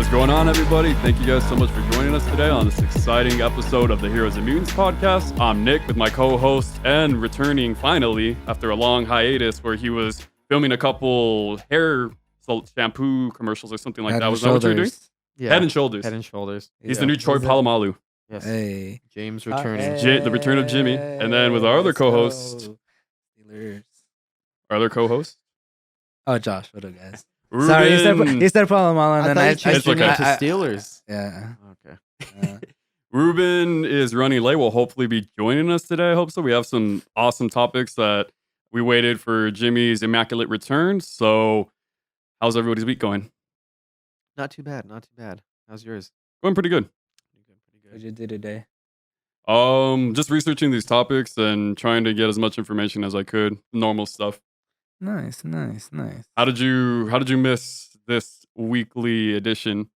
is going on, everybody? Thank you guys so much for joining us today on this exciting episode of the Heroes and Mutants podcast. I'm Nick with my co-host and returning finally after a long hiatus where he was filming a couple hair shampoo commercials or something like that. Was that what you were doing? Yeah. Head and Shoulders. Head and Shoulders. He's the new Troy Polamalu. Yes. Hey. James returning. The return of Jimmy. And then with our other co-host. Steelers. Our other co-host. Oh, Josh. What up, guys? Ruben. Sorry, you said Palomalo, and then I changed your name to I- Steelers. Yeah. Okay. Ruben is running late. Will hopefully be joining us today. I hope so. We have some awesome topics that we waited for Jimmy's immaculate return. So, how's everybody's week going? Not too bad. Not too bad. How's yours? Going pretty good. What did you do today? Just researching these topics and trying to get as much information as I could. Normal stuff. Nice. How did you miss this weekly edition?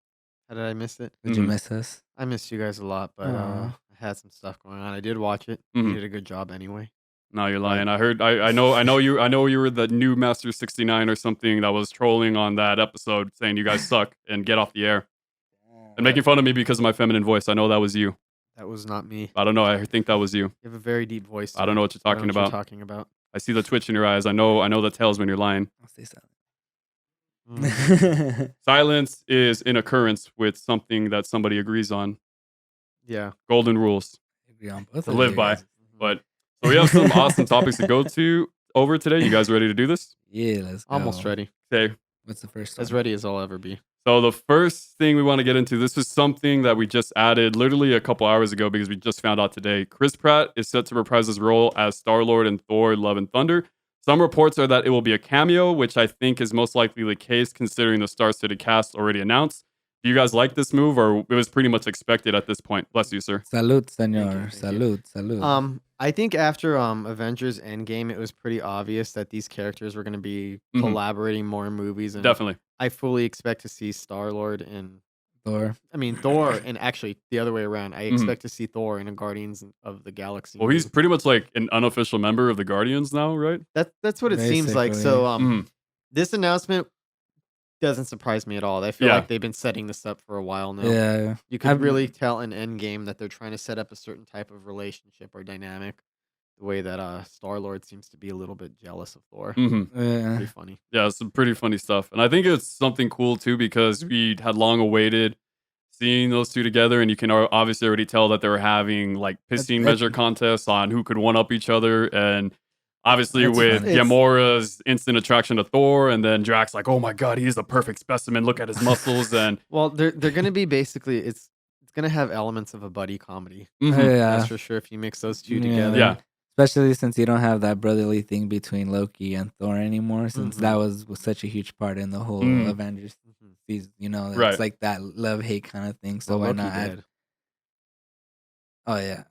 How did I miss it? Did you miss us? I missed you guys a lot, but Aw. I had some stuff going on. I did watch it. Mhm. You did a good job anyway. No, you're lying. I heard. I know you were the new Master 69 or something that was trolling on that episode, saying you guys suck and get off the air and making fun of me because of my feminine voice. I know that was you. That was not me. I don't know. I think that was you. You have a very deep voice. I don't know what you're I don't talking know what about. you're talking about. I see the twitch in your eyes. I know the tells when you're lying. I'll stay Mm. silent. Silence is an occurrence with something that somebody agrees on. Yeah. Golden rules Agree on both to of live you by. guys. But so we have some awesome topics to go to over today. You guys ready to do this? Yeah, let's go. Almost ready. Okay. What's the first one? As ready as I'll ever be. So the first thing we want to get into, this is something that we just added literally a couple hours ago because we just found out today. Chris Pratt is set to reprise his role as Star-Lord in Thor: Love and Thunder. Some reports are that it will be a cameo, which I think is most likely the case considering the star-studded cast already announced. Do you guys like this move, or it was pretty much expected at this point? Bless you, sir. Salud, Thank you, senor. thank you. Salud. I think after Avengers Endgame, it was pretty obvious that these characters were going to be Mhm. collaborating more in movies, and Definitely. I fully expect to see Star-Lord and Thor. Thor, and actually the other way around. I Mhm. expect to see Thor in a Guardians of the Galaxy. Well, he's movie. pretty much like an unofficial member of the Guardians now, right? That's what it seems like. So Mhm. this announcement doesn't surprise me at all. I feel Yeah. like they've been setting this up for a while now. Yeah. You could I've- really tell in Endgame that they're trying to set up a certain type of relationship or dynamic. The way that Star-Lord seems to be a little bit jealous of Thor. Mhm. Yeah. Pretty funny. Yeah, some pretty funny stuff. And I think it's something cool too because we had long awaited seeing those two together, and you can obviously already tell that they were having like pissing That- measure contests on who could one up each other. And obviously That's with funny. Gamora's instant attraction to Thor, and then Drax like, oh my god, he's a perfect specimen. Look at his muscles. And Well, they're going to be basically it's going to have elements of a buddy comedy. Mhm. Yeah. That's for sure. If you mix those two Yeah. together. Yeah. Especially since you don't have that brotherly thing between Loki and Thor anymore, since Mhm. that was such a huge part in the whole Mm. Avengers Mhm. season. You know, it's Right. like that love-hate kind of thing. So Well, why Loki not add? did. Oh yeah.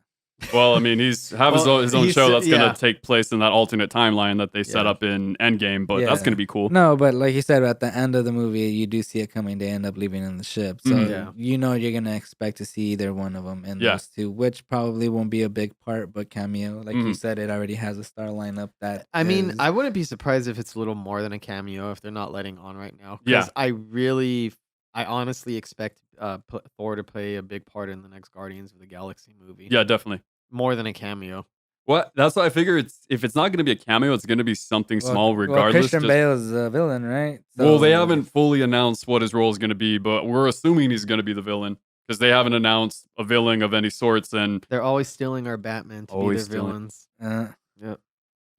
Well, I mean, he's have his Well, own he's- show that's yeah. gonna take place in that alternate timeline that they set Yeah. up in Endgame, but that's Yeah. gonna be cool. No, but like you said, at the end of the movie, you do see it coming. They end up leaving in the ship, so Mhm. Yeah. you know you're gonna expect to see either one of them in Yeah. those two, which probably won't be a big part, but cameo. Like you Mhm. said, it already has a star lineup that. I mean, is- I wouldn't be surprised if it's a little more than a cameo if they're not letting on right now. 'Cause Yeah. I honestly expect Thor to play a big part in the next Guardians of the Galaxy movie. Yeah, definitely. More than a cameo. What? That's why I figure if it's not going to be a cameo, it's going to be something Well- small, well, regardless. Christian just- Bale's a villain, right? well, they So- haven't fully announced what his role is going to be, but we're assuming he's going to be the villain because they haven't announced a villain of any sorts, and They're always stealing our Batman to Always be their stealing. villains. Uh,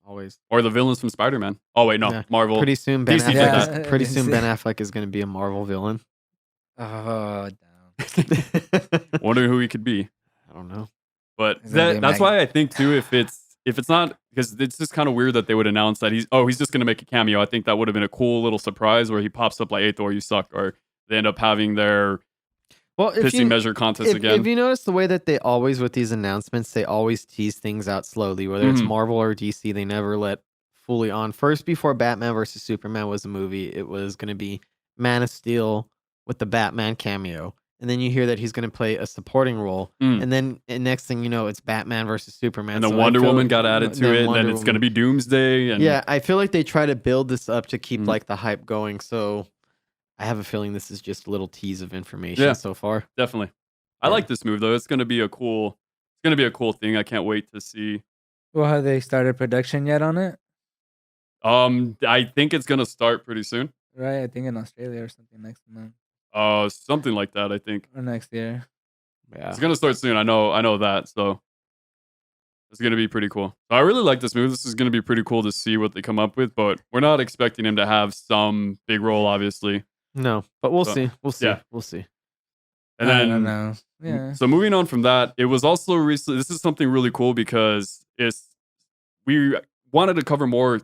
Always. or the villains from Spider-Man. Oh wait, no, Yeah. Marvel. Pretty soon Ben DC did Affleck that. is, pretty soon Ben Affleck is going to be a Marvel villain. oh damn. Wondering who he could be, I don't know. but He's gonna be a that's magnet. why I think too. If it's not, because it's just kind of weird that they would announce that he's just going to make a cameo. I think that would have been a cool little surprise where he pops up like, "Hey Thor, you suck," or they end up having their Well, if pissing you, measure contest again. if you notice the way that they always, with these announcements, they always tease things out slowly, whether it's Mhm. Marvel or DC, they never let fully on. First, before Batman versus Superman was a movie, it was going to be Man of Steel with the Batman cameo. And then you hear that he's going to play a supporting role. Mm. And then next thing you know, it's Batman versus Superman. And then So I Wonder feel Woman like- got added to then it, and Wonder then it's going to Woman. be Doomsday. And Yeah, I feel like they try to build this up to keep Mm. like the hype going. So I have a feeling this is just a little tease of information Yeah. so far. Definitely. I Yeah. like this move though. It's gonna be a cool thing. I can't wait to see. Well, have they started production yet on it? I think it's gonna start pretty soon. Right, I think in Australia or something next month Something like that, I think. or next year. Yeah. It's gonna start soon. I know that. So it's gonna be pretty cool. So I really like this move. This is gonna be pretty cool to see what they come up with, but we're not expecting him to have some big role, obviously. No, but we'll So, see. We'll see. yeah. We'll see. And I then don't know. Yeah. So moving on from that, it was also recently. This is something really cool because we wanted to cover more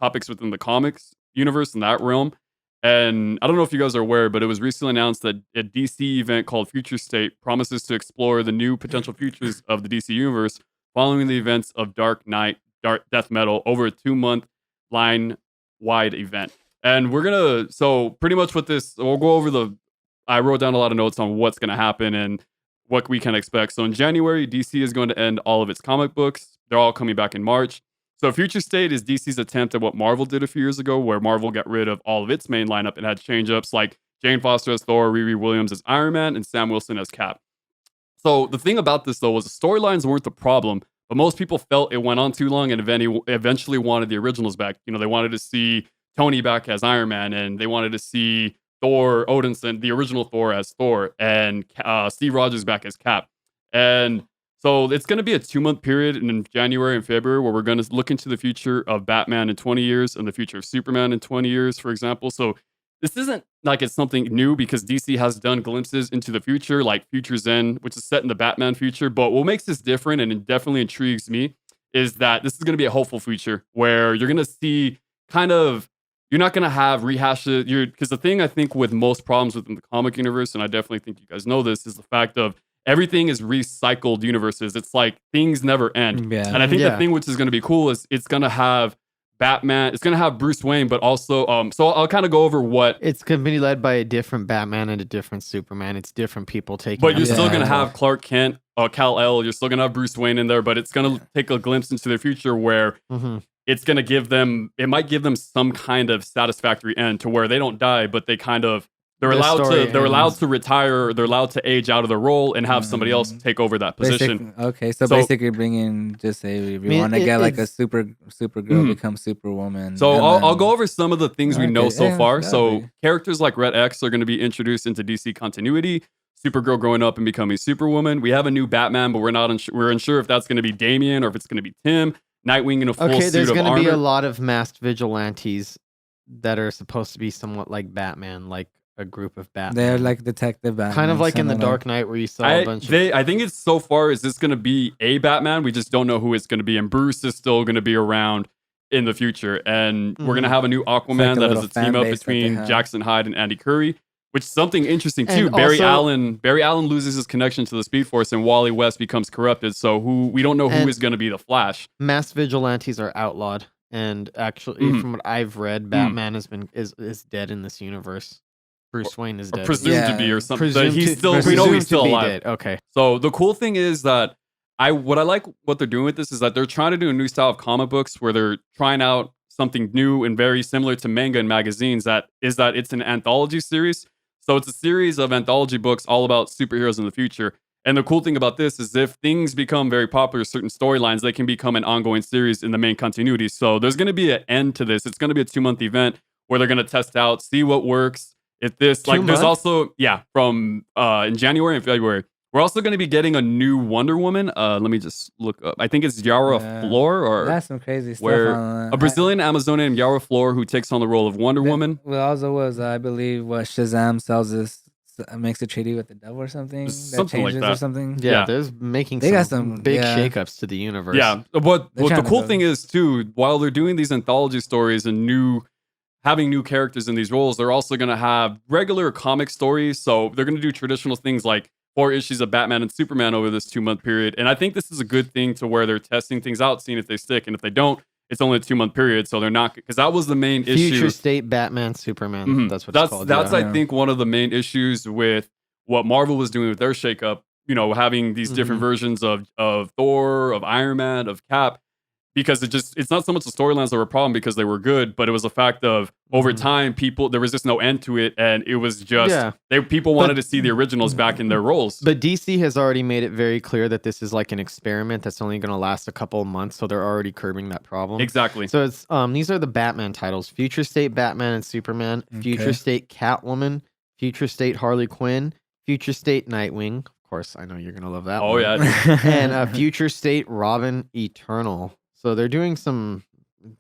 topics within the comics universe in that realm. And I don't know if you guys are aware, but it was recently announced that a DC event called Future State promises to explore the new potential futures of the DC universe following the events of Dark Knight, Dark Death Metal over a 2-month line-wide event. And so pretty much with this, we'll go over I wrote down a lot of notes on what's going to happen and what we can expect. So in January, DC is going to end all of its comic books. They're all coming back in March. So Future State is DC's attempt at what Marvel did a few years ago, where Marvel got rid of all of its main lineup and had change-ups like Jane Foster as Thor, Riri Williams as Iron Man, and Sam Wilson as Cap. So the thing about this, though, was the storylines weren't the problem, but most people felt it went on too long and eventually wanted the originals back. You know, they wanted to see Tony back as Iron Man, and they wanted to see Thor Odinson, the original Thor, as Thor, and Steve Rogers back as Cap. And so it's going to be a 2-month period in January and February where we're going to look into the future of Batman in 20 years and the future of Superman in 20 years, for example. So this isn't like it's something new because DC has done glimpses into the future, like Future's End, which is set in the Batman future. But what makes this different and it definitely intrigues me is that this is going to be a hopeful future where you're going to see you're not going to have rehashes. Because the thing I think with most problems within the comic universe, and I definitely think you guys know this, is the fact of everything is recycled universes. It's like things never end. Yeah. And I think Yeah. the thing which is going to be cool is it's going to have Batman. It's going to have Bruce Wayne, but also, so I'll kind of go over what. It's going to be led by a different Batman and a different Superman. It's different people taking. But up you're the still going to mantle. have Clark Kent, Kal-El. You're still going to have Bruce Wayne in there, but it's going to take a glimpse into their future where it's going to it might give them some kind of satisfactory end to where they don't die, but they're allowed to retire, they're allowed to age out of their role and have somebody else take over that position. So basically bringing, just say if you want to get like a Supergirl become Superwoman. So and I'll then- go over some of the things we know Okay, so yeah, far. that'd So be- characters like Red X are going to be introduced into DC continuity. Supergirl growing up and becoming Superwoman. We have a new Batman, but we're unsure if that's going to be Damian or if it's going to be Tim. Nightwing in a full Okay, suit there's of going to armor. be a lot of masked vigilantes that are supposed to be somewhat like Batman, like a group of Batman. They're like Detective Batman. kind of like in the something Dark Knight where you saw a bunch of. I think it's so far is this going to be a Batman. We just don't know who it's going to be. And Bruce is still going to be around in the future. And we're going to have a new Aquaman like a that is little a fan team up base that they between have. Jackson Hyde and Andy Curry, which is something interesting too. And Barry also- Allen loses his connection to the Speed Force and Wally West becomes corrupted. So we don't know who And- is going to be the Flash. Masked vigilantes are outlawed, and actually, from what I've read, Batman is dead in this universe. Bruce Wayne is Or dead. presumed to be or something. But Presumed he's to- still, we know presumed he's still to be alive. dead. Okay. So the cool thing is that what I like what they're doing with this is that they're trying to do a new style of comic books where they're trying out something new and very similar to manga and magazines. That it's an anthology series. So it's a series of anthology books all about superheroes in the future. And the cool thing about this is if things become very popular, certain storylines, they can become an ongoing series in the main continuity. So there's going to be an end to this. It's going to be a 2-month event where they're going to test out, see what works. If this, 2 like, there's months? also, from in January and February, we're also going to be getting a new Wonder Woman. Let me just look up. I think it's Yara Flor or That's some crazy stuff. where on that. a Brazilian Amazonian Yara Flor who takes on the role of Wonder Woman. Well, also was I believe what Shazam sells this makes a treaty with the devil or something. Something like changes that. or something. Yeah, Yeah. there's making They some, got some- big yeah. shakeups to the universe. Yeah, what They're the trying to cool go- thing is too, while they're doing these anthology stories and having new characters in these roles, they're also going to have regular comic stories. So they're going to do traditional things like 4 issues of Batman and Superman over this 2-month period. And I think this is a good thing to where they're testing things out, seeing if they stick. And if they don't, it's only a 2-month period. So they're not, because that was the main issue. Future State Batman Superman. Mhm. That's what it's called. That's yeah. I think one of the main issues with what Marvel was doing with their shakeup. You know, having these different versions of Thor, of Iron Man, of Cap. because it's not so much the storylines that were a problem because they were good, but it was the fact of over time there was just no end to it, and it was just people wanted to see the originals back in their roles. But DC has already made it very clear that this is like an experiment that's only going to last a couple of months, so they're already curbing that problem. Exactly. So it's these are the Batman titles: Future State Batman and Superman, Future State Catwoman, Future State Harley Quinn, Future State Nightwing. Of course, I know you're gonna love that. Oh one. yeah. And Future State Robin Eternal. So they're doing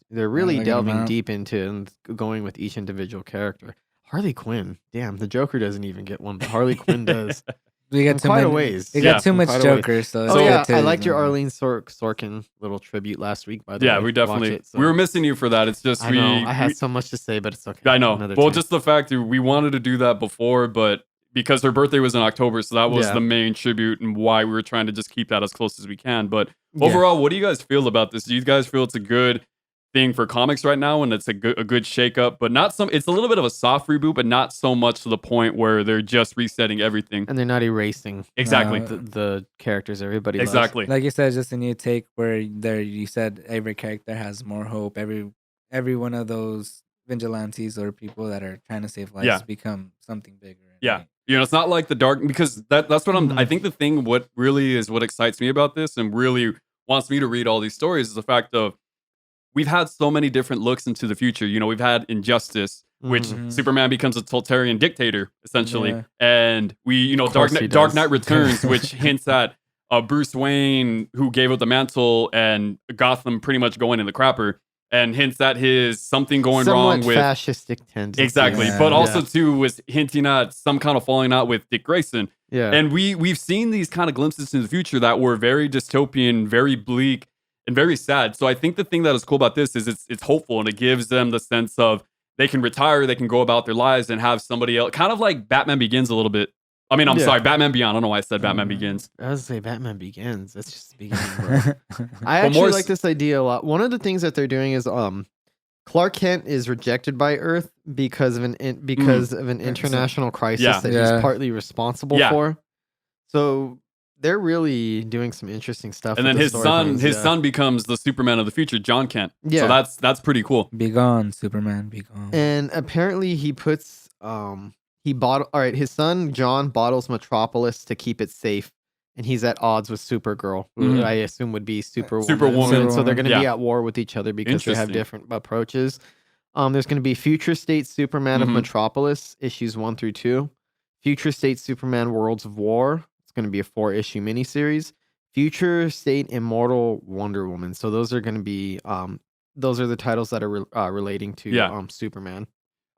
they're really delving deep into and going with each individual character. Harley Quinn, damn, the Joker doesn't even get one, but Harley Quinn does. We got quite a ways. We got too much Joker, so I liked your Arlene Sorkin little tribute last week. By the way, yeah, we definitely we were missing you for that. It's just I had so much to say, but it's okay. I know. Well, just the fact that we wanted to do that before, but because her birthday was in October, so that was the main tribute and why we were trying to just keep that as close as we can. But overall, what do you guys feel about this? Do you guys feel it's a good thing for comics right now and it's a good shakeup, but it's a little bit of a soft reboot, but not so much to the point where they're just resetting everything and they're not erasing the characters everybody loves. Like you said, just a new take where you said every character has more hope. Every one of those vigilantes or people that are trying to save lives become something bigger. It's not like the dark, because that's what I think the thing what really is what excites me about this and really wants me to read all these stories is the fact of we've had so many different looks into the future. We've had Injustice, which Superman becomes a totalitarian dictator, essentially. And we, Dark Knight Returns, which hints at Bruce Wayne, who gave up the mantle, and Gotham pretty much going in the crapper, and hints at his something going wrong with fascistic tendencies. Exactly. But also, too, was hinting at some kind of falling out with Dick Grayson. Yeah. And we've seen these kind of glimpses into the future that were very dystopian, very bleak, and very sad. So I think the thing that is cool about this is it's hopeful, and it gives them the sense of they can retire, they can go about their lives and have somebody else, kind of like Batman Begins a little bit. I mean, I'm sorry, Batman Beyond. I don't know why I said Batman Begins. I was going to say Batman Begins. That's just the beginning, bro. I actually like this idea a lot. One of the things that they're doing is Clark Kent is rejected by Earth because of an international crisis that he's partly responsible for. So they're really doing some interesting stuff. And then his son becomes the Superman of the future, John Kent. Yeah. So that's pretty cool. Be gone, Superman, be gone. And apparently he puts his son John bottles Metropolis to keep it safe, and he's at odds with Supergirl, who I assume would be Superwoman. So they're going to be at war with each other because they have different approaches. There's going to be Future State Superman of Metropolis, issues 1 through 2. Future State Superman Worlds of War. Going to be a 4-issue miniseries. Future State Immortal Wonder Woman. So those are going to be those are the titles that are relating to Superman.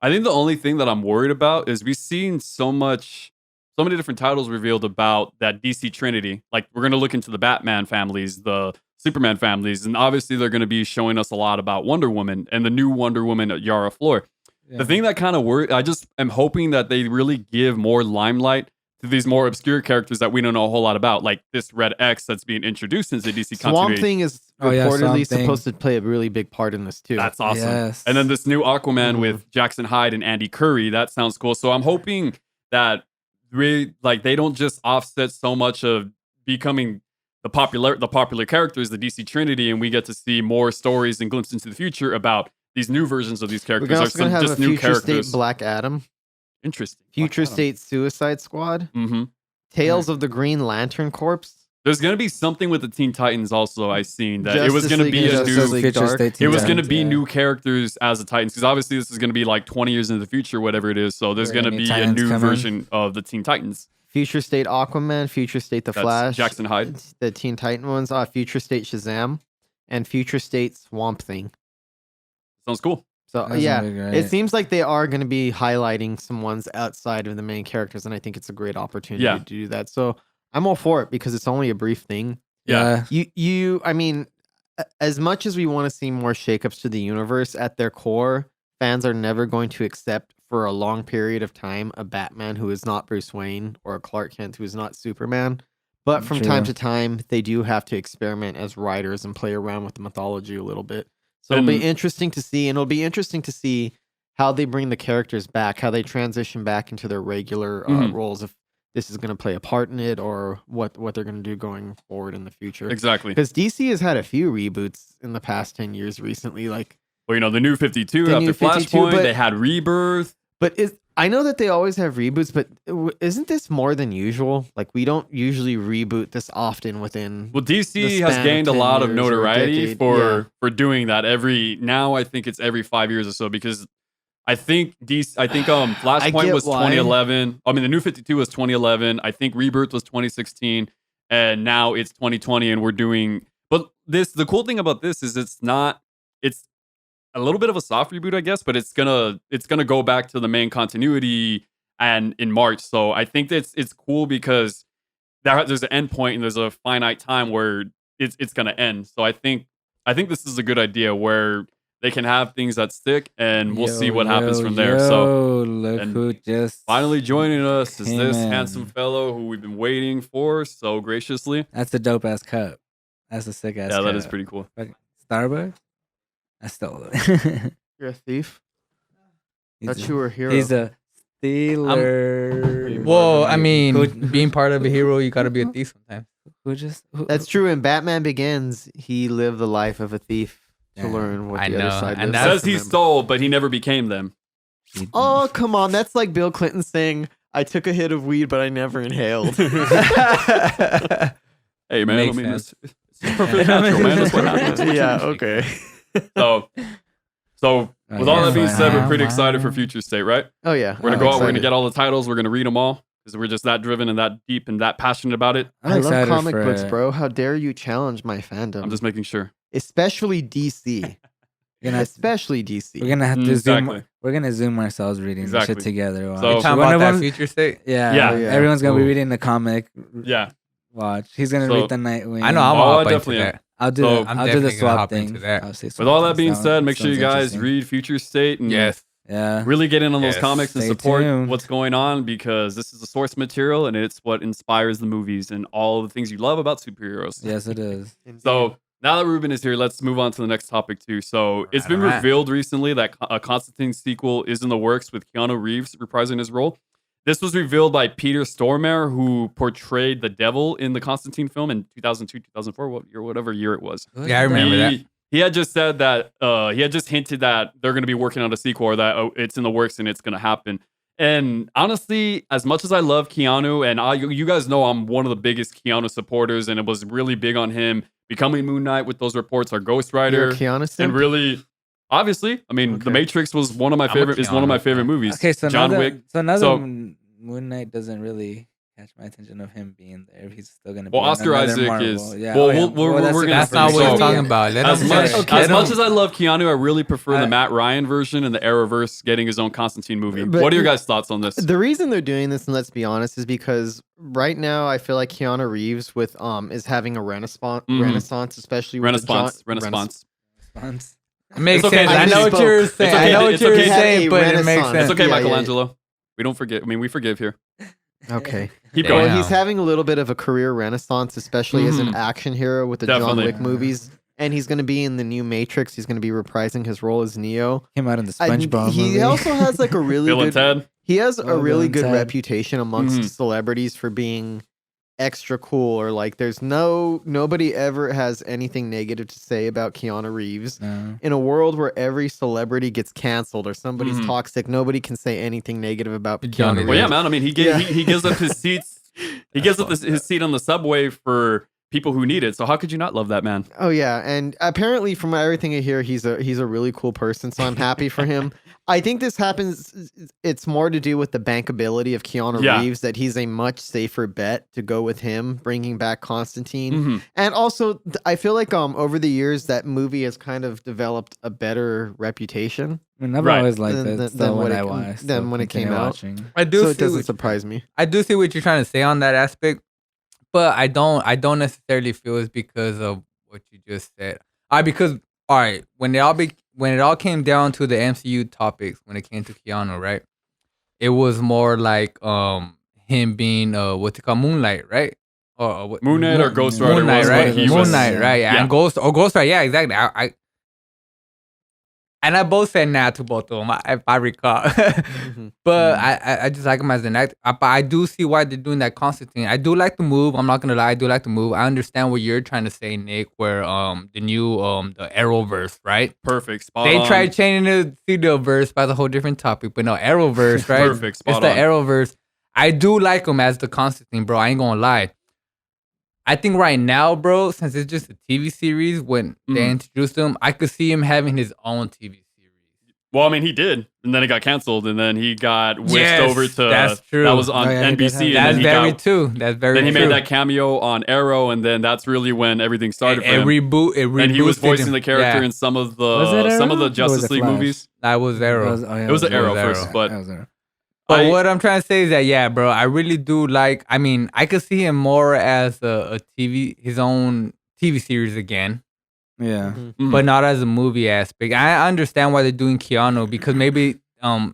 I think the only thing that I'm worried about is we've seen so many different titles revealed about that DC Trinity. Like, we're going to look into the Batman families, the Superman families, and obviously they're going to be showing us a lot about Wonder Woman and the new Wonder Woman, Yara Flor. The thing that kind of worries, I just am hoping that they really give more limelight to these more obscure characters that we don't know a whole lot about, like this Red X that's being introduced into DC continuity. Swamp Thing is reportedly supposed to play a really big part in this too. That's awesome. Yes. And then this new Aquaman with Jackson Hyde and Andy Curry, that sounds cool. So I'm hoping that they don't just offset so much of becoming the popular characters, the DC Trinity, and we get to see more stories and glimpses into the future about these new versions of these characters. We're also going to have a Future State Black Adam. Interesting. Future State Suicide Squad. Tales of the Green Lantern Corps. There's going to be something with the Teen Titans also. I seen that it was going to be new characters as the Titans, because obviously this is going to be like 20 years into the future, whatever it is. So there's going to be a new version of the Teen Titans. Future State Aquaman, Future State The Flash, Jackson Hyde, the Teen Titan ones, Future State Shazam, and Future State Swamp Thing. Sounds cool. So it seems like they are going to be highlighting some ones outside of the main characters, and I think it's a great opportunity to do that. So I'm all for it because it's only a brief thing. Yeah. I mean, as much as we want to see more shakeups to the universe, at their core, fans are never going to accept for a long period of time a Batman who is not Bruce Wayne or a Clark Kent who is not Superman. But from time to time, they do have to experiment as writers and play around with the mythology a little bit. So it'll be interesting to see, and it'll be interesting to see how they bring the characters back, how they transition back into their regular roles. If this is going to play a part in it or what they're going to do going forward in the future. Exactly. Because DC has had a few reboots in the past 10 years recently. Like, well, the new 52 The after New 52, Flashpoint, but- they had Rebirth. but I know that they always have reboots, but isn't this more than usual? Like, we don't usually reboot this often within. Well, DC the has span of gained a 10 lot of years or a notoriety decade, for doing that now I think it's every 5 years or so, because I think Flashpoint was why. 2011. I mean, the new 52 was 2011. I think Rebirth was 2016, and now it's 2020, and we're doing. But the cool thing about this is it's a little bit of a soft reboot, I guess, but it's gonna go back to the main continuity and in March. So I think that it's cool because there's an end point and there's a finite time where it's gonna end. So I think this is a good idea where they can have things that stick, and we'll see what happens from there. So look and who just finally joining us is came this in. handsome fellow who we've been waiting for so graciously. That's a dope ass cup. That's a sick ass. Yeah, cup. that is pretty cool. Starbucks. I stole it. You're a thief? He's Thought a- you were a hero. He's a stealer. Well, I mean, Who- being part of a hero, you gotta be a thief sometimes. That's true. In Batman Begins, he lived the life of a thief to Yeah. learn what I the know, other side and lives that's- Says he from him. stole, but he never became them. Oh, come on. That's like Bill Clinton saying, I took a hit of weed, but I never inhaled. Hey man, Makes I mean, sense. it's perfectly natural, man. That's what happens. Yeah, okay. So with all that being said, we're pretty excited for Wow. Future State, right? Oh, yeah. We're gonna I'm go out. We're gonna excited. get all the titles. We're gonna read them all because we're just that driven and that deep and that passionate about it. I'm I love excited comic for books, it. bro. How dare you challenge my fandom? I'm just making sure. Especially DC. We're gonna have to, Especially DC. we're gonna have to Exactly. zoom. We're gonna zoom ourselves reading this Exactly. shit together. Watch. So- You talking One about of that them- future state? Yeah, Yeah. Oh, yeah. Everyone's gonna be Cool. reading the comic. Yeah. Watch. He's gonna So- read the Nightwing. I know I'm Oh, all I up into definitely am. that. I'll do. So- the, I'm I'll do the definitely gonna swap hop thing. into that. I'll say With swap all that things. being said, make sure you Sounds guys interesting. read Future State and Yes. Yeah. really get in on those Yes. comics and Stay support tuned. what's going on, because this is the source material and it's what inspires the movies and all the things you love about superheroes. Yes, it is. So now that Ruben is here, let's move on to the next topic too. So it's been Alright. revealed recently that a Constantine sequel is in the works with Keanu Reeves reprising his role. This was revealed by Peter Stormare, who portrayed the devil in the Constantine film in 2002, 2004, whatever year it was. Yeah, I remember that. He had just said that he had just hinted that they're going to be working on a sequel, or that it's in the works and it's going to happen. And honestly, as much as I love Keanu, and you guys know I'm one of the biggest Keanu supporters, and it was really big on him becoming Moon Knight with those reports, our Ghost You're Rider, a Keanu and simp? really, obviously, I mean, The Okay. Matrix was one of my I'm a favorite. Is one of my Keanu favorite fan. movies. Okay, so John now Wick. that, so now So- that Moon Knight doesn't really catch my attention of him being there, he's still gonna. Well, be in Oscar another Isaac Marvel. is- Yeah. well, oh, yeah. we're that's gonna- a That's different not what So- he's story. talking about. Let As him much, finish. as Let much him- as I love Keanu, I really prefer the I- Matt Ryan version and the Arrowverse getting his own Constantine movie. But- What are your guys' thoughts on this? The reason they're doing this, and let's be honest, is because right now I feel like Keanu Reeves is having a renaissance, Mhm. especially with the Renaissance. Response. It makes It's okay, sense. I I know what misspoke. you're saying. okay, I know what it's you're okay. saying, but it makes Renaissance. sense. It's okay, Yeah, yeah, yeah. Michelangelo. We don't forget. I mean, we forgive here. Okay. Keep Yeah. going. Well, he's having a little bit of a career renaissance, especially as an Mhm. action hero with the John Definitely. Wick movies. And he's going to be in the new Matrix. He's going to be reprising his role as Neo. Came out in the And SpongeBob he movie. also has like a really Bill and good. Ted. He has a Oh, really Bill good and Ted. reputation amongst Mhm. celebrities for being extra cool, or like there's nobody ever has anything negative to say about Keanu Reeves. No. In a world where every celebrity gets canceled or somebody's Mhm. toxic, nobody can say anything negative about Keanu Keanu Reeves. Well, yeah, man. I mean, Yeah. he gives up his seats. He gives up his seat on the subway for people who need it. So how could you not love that man? Oh yeah, and apparently from everything I hear, he's a really cool person. So I'm happy for him. I think this happens. It's more to do with the bankability of Keanu Yeah. Reeves, that he's a much safer bet to go with him, bringing back Constantine. Mhm. And also, I feel like over the years that movie has kind of developed a better reputation. I mean, I've Right. always liked Than- it. than Still, when when it- I watched, than still when it came continue out. watching. I do So it see doesn't what surprise me. I do see what you're trying to say on that aspect, but I don't necessarily feel it's because of what you just said. Because all right, when it all came down to the MCU topics, when it came to Keanu, right? It was more like him being what's it called, Moonlight, right? Or what? Moon Knight or Ghost Rider Moon Knight, was right? what he Moon was. Knight, right? Yeah. And Ghost Rider, yeah, exactly. I And I both said nah to both of them, if I recall. But I just like him as an actor. But I do see why they're doing that Constantine. I do like the move. I'm not gonna lie, I do like the move. I understand what you're trying to say, Nick, where the new the Arrowverse, right? Perfect. Spot They on. tried changing the Pseudoverse by the whole different topic, but no, Arrowverse, right? Perfect. Spot It's the on. Arrowverse. I do like him as the Constantine, bro. I ain't gonna lie. I think right now, bro, since it's just a TV series, when they introduced him, I could see him having his own TV series. Well, I mean, he did, and then it got canceled, and then he got whisked over to. That's true. That was on NBC. That's and very got, true. That's very Then he true. made that cameo on Arrow, and then that's really when everything started for him. It reboot. And he was voicing the character in some of the Justice League movies. That was Arrow. It was Arrow first, but what I'm trying to say is that, yeah, bro, I really do like. I mean, I could see him more as a TV, his own TV series again. Yeah, but not as a movie aspect. I understand why they're doing Keanu, because maybe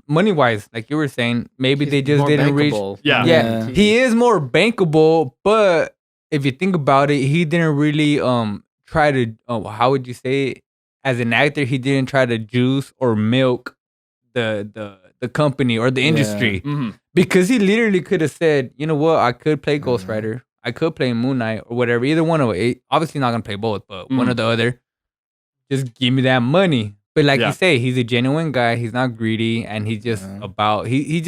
money wise, like you were saying, maybe they just didn't reach. Yeah, he is more bankable, but if you think about it, he didn't really try to. How would you say it? As an actor, he didn't try to juice or milk the company or the industry, because he literally could have said, you know what, I could play Ghost Rider, I could play Moon Knight or whatever, either one of it. Obviously not gonna play both, but one or the other. Just give me that money. But like you say, he's a genuine guy. He's not greedy, and he's just about he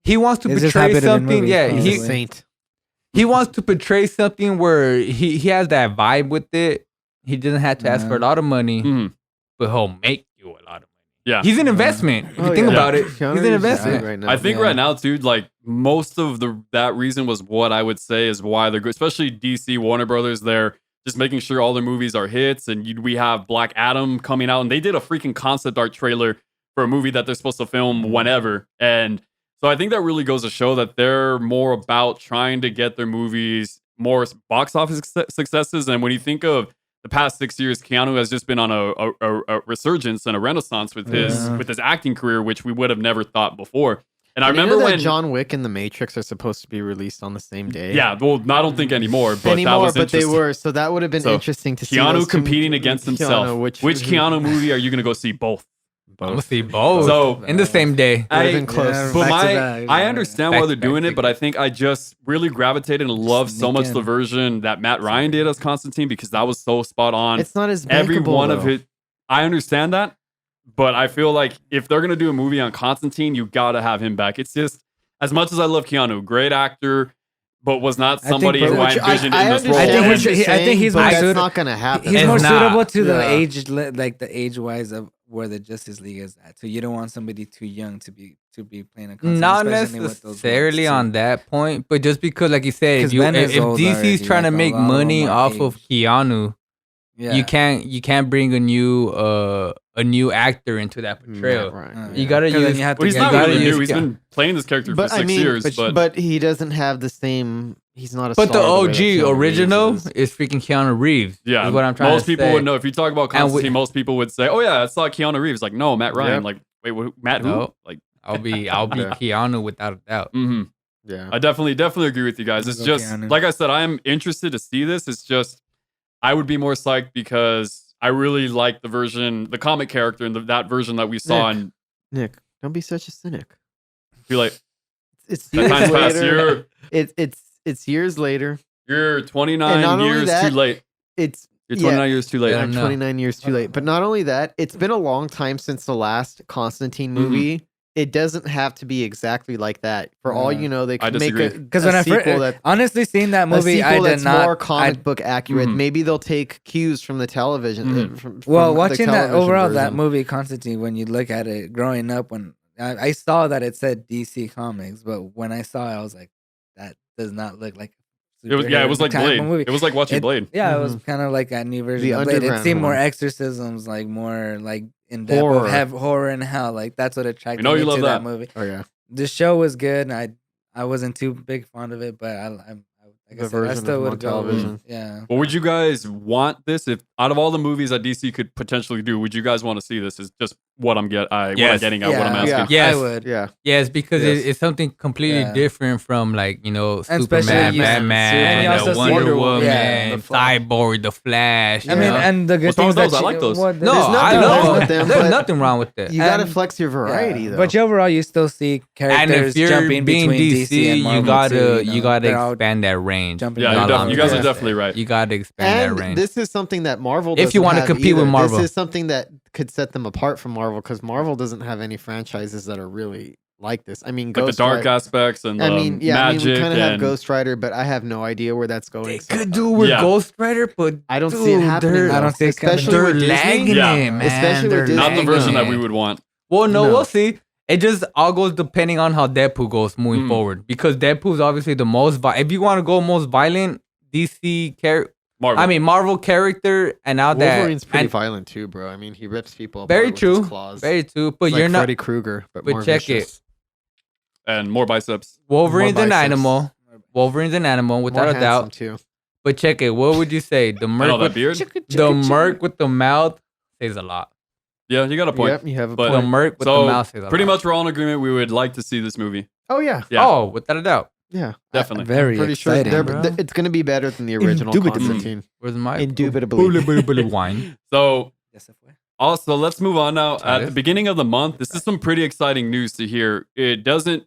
wants to portray something. Yeah, he's a saint. He wants to portray something where he has that vibe with it. He doesn't have to ask for a lot of money, but he'll make you a lot of money. Yeah, he's an investment. If you think about it, he's an investment right now. I think right now, dude, like most of that reason was what I would say is why they're good, especially DC, Warner Brothers. They're just making sure all their movies are hits, and we have Black Adam coming out, and they did a freaking concept art trailer for a movie that they're supposed to film whenever, and so I think that really goes to show that they're more about trying to get their movies more box office successes. And when you think of the past 6 years, Keanu has just been on a resurgence and a renaissance with his acting career, which we would have never thought before. And I remember when John Wick and The Matrix are supposed to be released on the same day. Yeah, well, I don't think anymore, but that was but they were. So that would have been interesting to see. Keanu competing against himself. Which Keanu movie are you going to go see? Both. I'm gonna see both. So in the same day. Would have been close. But I understand why they're doing it, but I think I just really gravitated and loved so much the version that Matt Ryan did as Constantine, because that was so spot on. It's not as every bankable, one though. of it. I understand that, but I feel like if they're gonna do a movie on Constantine, you gotta have him back. It's just, as much as I love Keanu, great actor, but was not somebody who I envisioned in this role. I think he's that's more not gonna happen. He's more suitable to the age. wise of where the Justice League is at. So you don't want somebody too young to be playing a not necessarily on that point, but just because, like you said, if DC's trying to make money off of Keanu, you can't bring a new actor into that portrayal. Right. You gotta use. He's not really new. He's been playing this character for 6 years, but he doesn't have the same. He's not a. But the star OG original is freaking Keanu Reeves. Yeah, is what I'm trying most to people say. would know. If you talk about Constantine, most people would say, "Oh yeah, I saw Keanu Reeves." Like, no, Matt Ryan. Like, wait, Matt who? No. Like, I'll be Keanu without a doubt. Yeah, I definitely agree with you guys. It's just Keanu. like I said, I'm interested to see this. It's just I would be more psyched because I really like the comic character, and that version that we saw. And Nick, don't be such a cynic. Feel like It's that time's passed. It's years later. You're 29 years too late. You're 29 years too late. I'm 29 years too late. But not only that, it's been a long time since the last Constantine movie. It doesn't have to be exactly like that. For all you know, they could make a because when I first honestly seen that movie, I did not more comic book accurate. Maybe they'll take cues from the television. From watching that overall, version. that movie Constantine, when you look at it, growing up, when I saw that it said DC Comics, but when I saw it, I was like, that does not look like. It was like Blade. It was like watching Blade. Yeah, it was kind of like a new version of Blade. It seemed more exorcisms, like more like in depth horror. Have horror and hell. Like that's what attracted you me love to that movie. Oh yeah, the show was good. I wasn't too big fond of it, but I still would go. Yeah. Well, would you guys want this? If out of all the movies that DC could potentially do, would you guys want to see this? Is just what I'm getting at, what I'm asking. Yes. I would. Yeah. Yes, because Yes. it's something completely Yeah. different from like, And Superman, especially Batman, and you also see Wonder Wonder Woman, Woman, yeah, the Flash. Cyborg, the Flash. I mean, Yeah. and the good What's wrong things with those? that I like those. no, There's I nothing love wrong them. with them, There's but nothing wrong with that. You got to And- flex your variety, though. But overall, you still see And characters if you're jumping being between DC, and you Marvel gotta too, you gotta they're all expand that range. jumping Yeah, around. you guys are Yeah. definitely right. You gotta expand and that range. this is something that Marvel If you doesn't wanna have compete with either. Marvel. This is something that could set them apart from Marvel because Marvel doesn't have any franchises that are really like this. I mean, Like the Ghost dark Rider. aspects and I mean, we magic kind of have and Ghost Rider, but I have no idea where that's going. They so could do with Yeah. Ghost Rider, but I don't see it dude, happening. they're- though, I don't see it coming. especially they're with Disney. lagging Yeah. it, man. Especially with They're Disney. not the version lagging that it. we would want. Well, no, No. we'll see. It just all goes depending on how Deadpool goes moving forward. Because Deadpool's obviously the most. If you want to go most violent DC character, Marvel character, and now Wolverine's pretty and violent too, bro. I mean, he rips people very apart with true, his claws. very true. But It's you're like not. Freddy Krueger, but more check vicious. And more biceps. Wolverine's more an biceps. animal. Wolverine's an animal without More a doubt. handsome, too. But check it. What would you say? The I know merc, that with, beard. the merc with the mouth says a lot. Yeah, you got a point. Yep, you have a But- The point. merc with So the mouth says a pretty lot. much we're all in agreement. We would like to see this movie. Oh yeah, Yeah. Oh, without a doubt. yeah, Definitely. Very pretty exciting, sure bro. it's going to be better than the original Indubitably. Constantine. Where's my Indubitably. wine? So Yes, if we- also, let's move on now. At the Travis? beginning of the month, this is some pretty exciting news to hear. It doesn't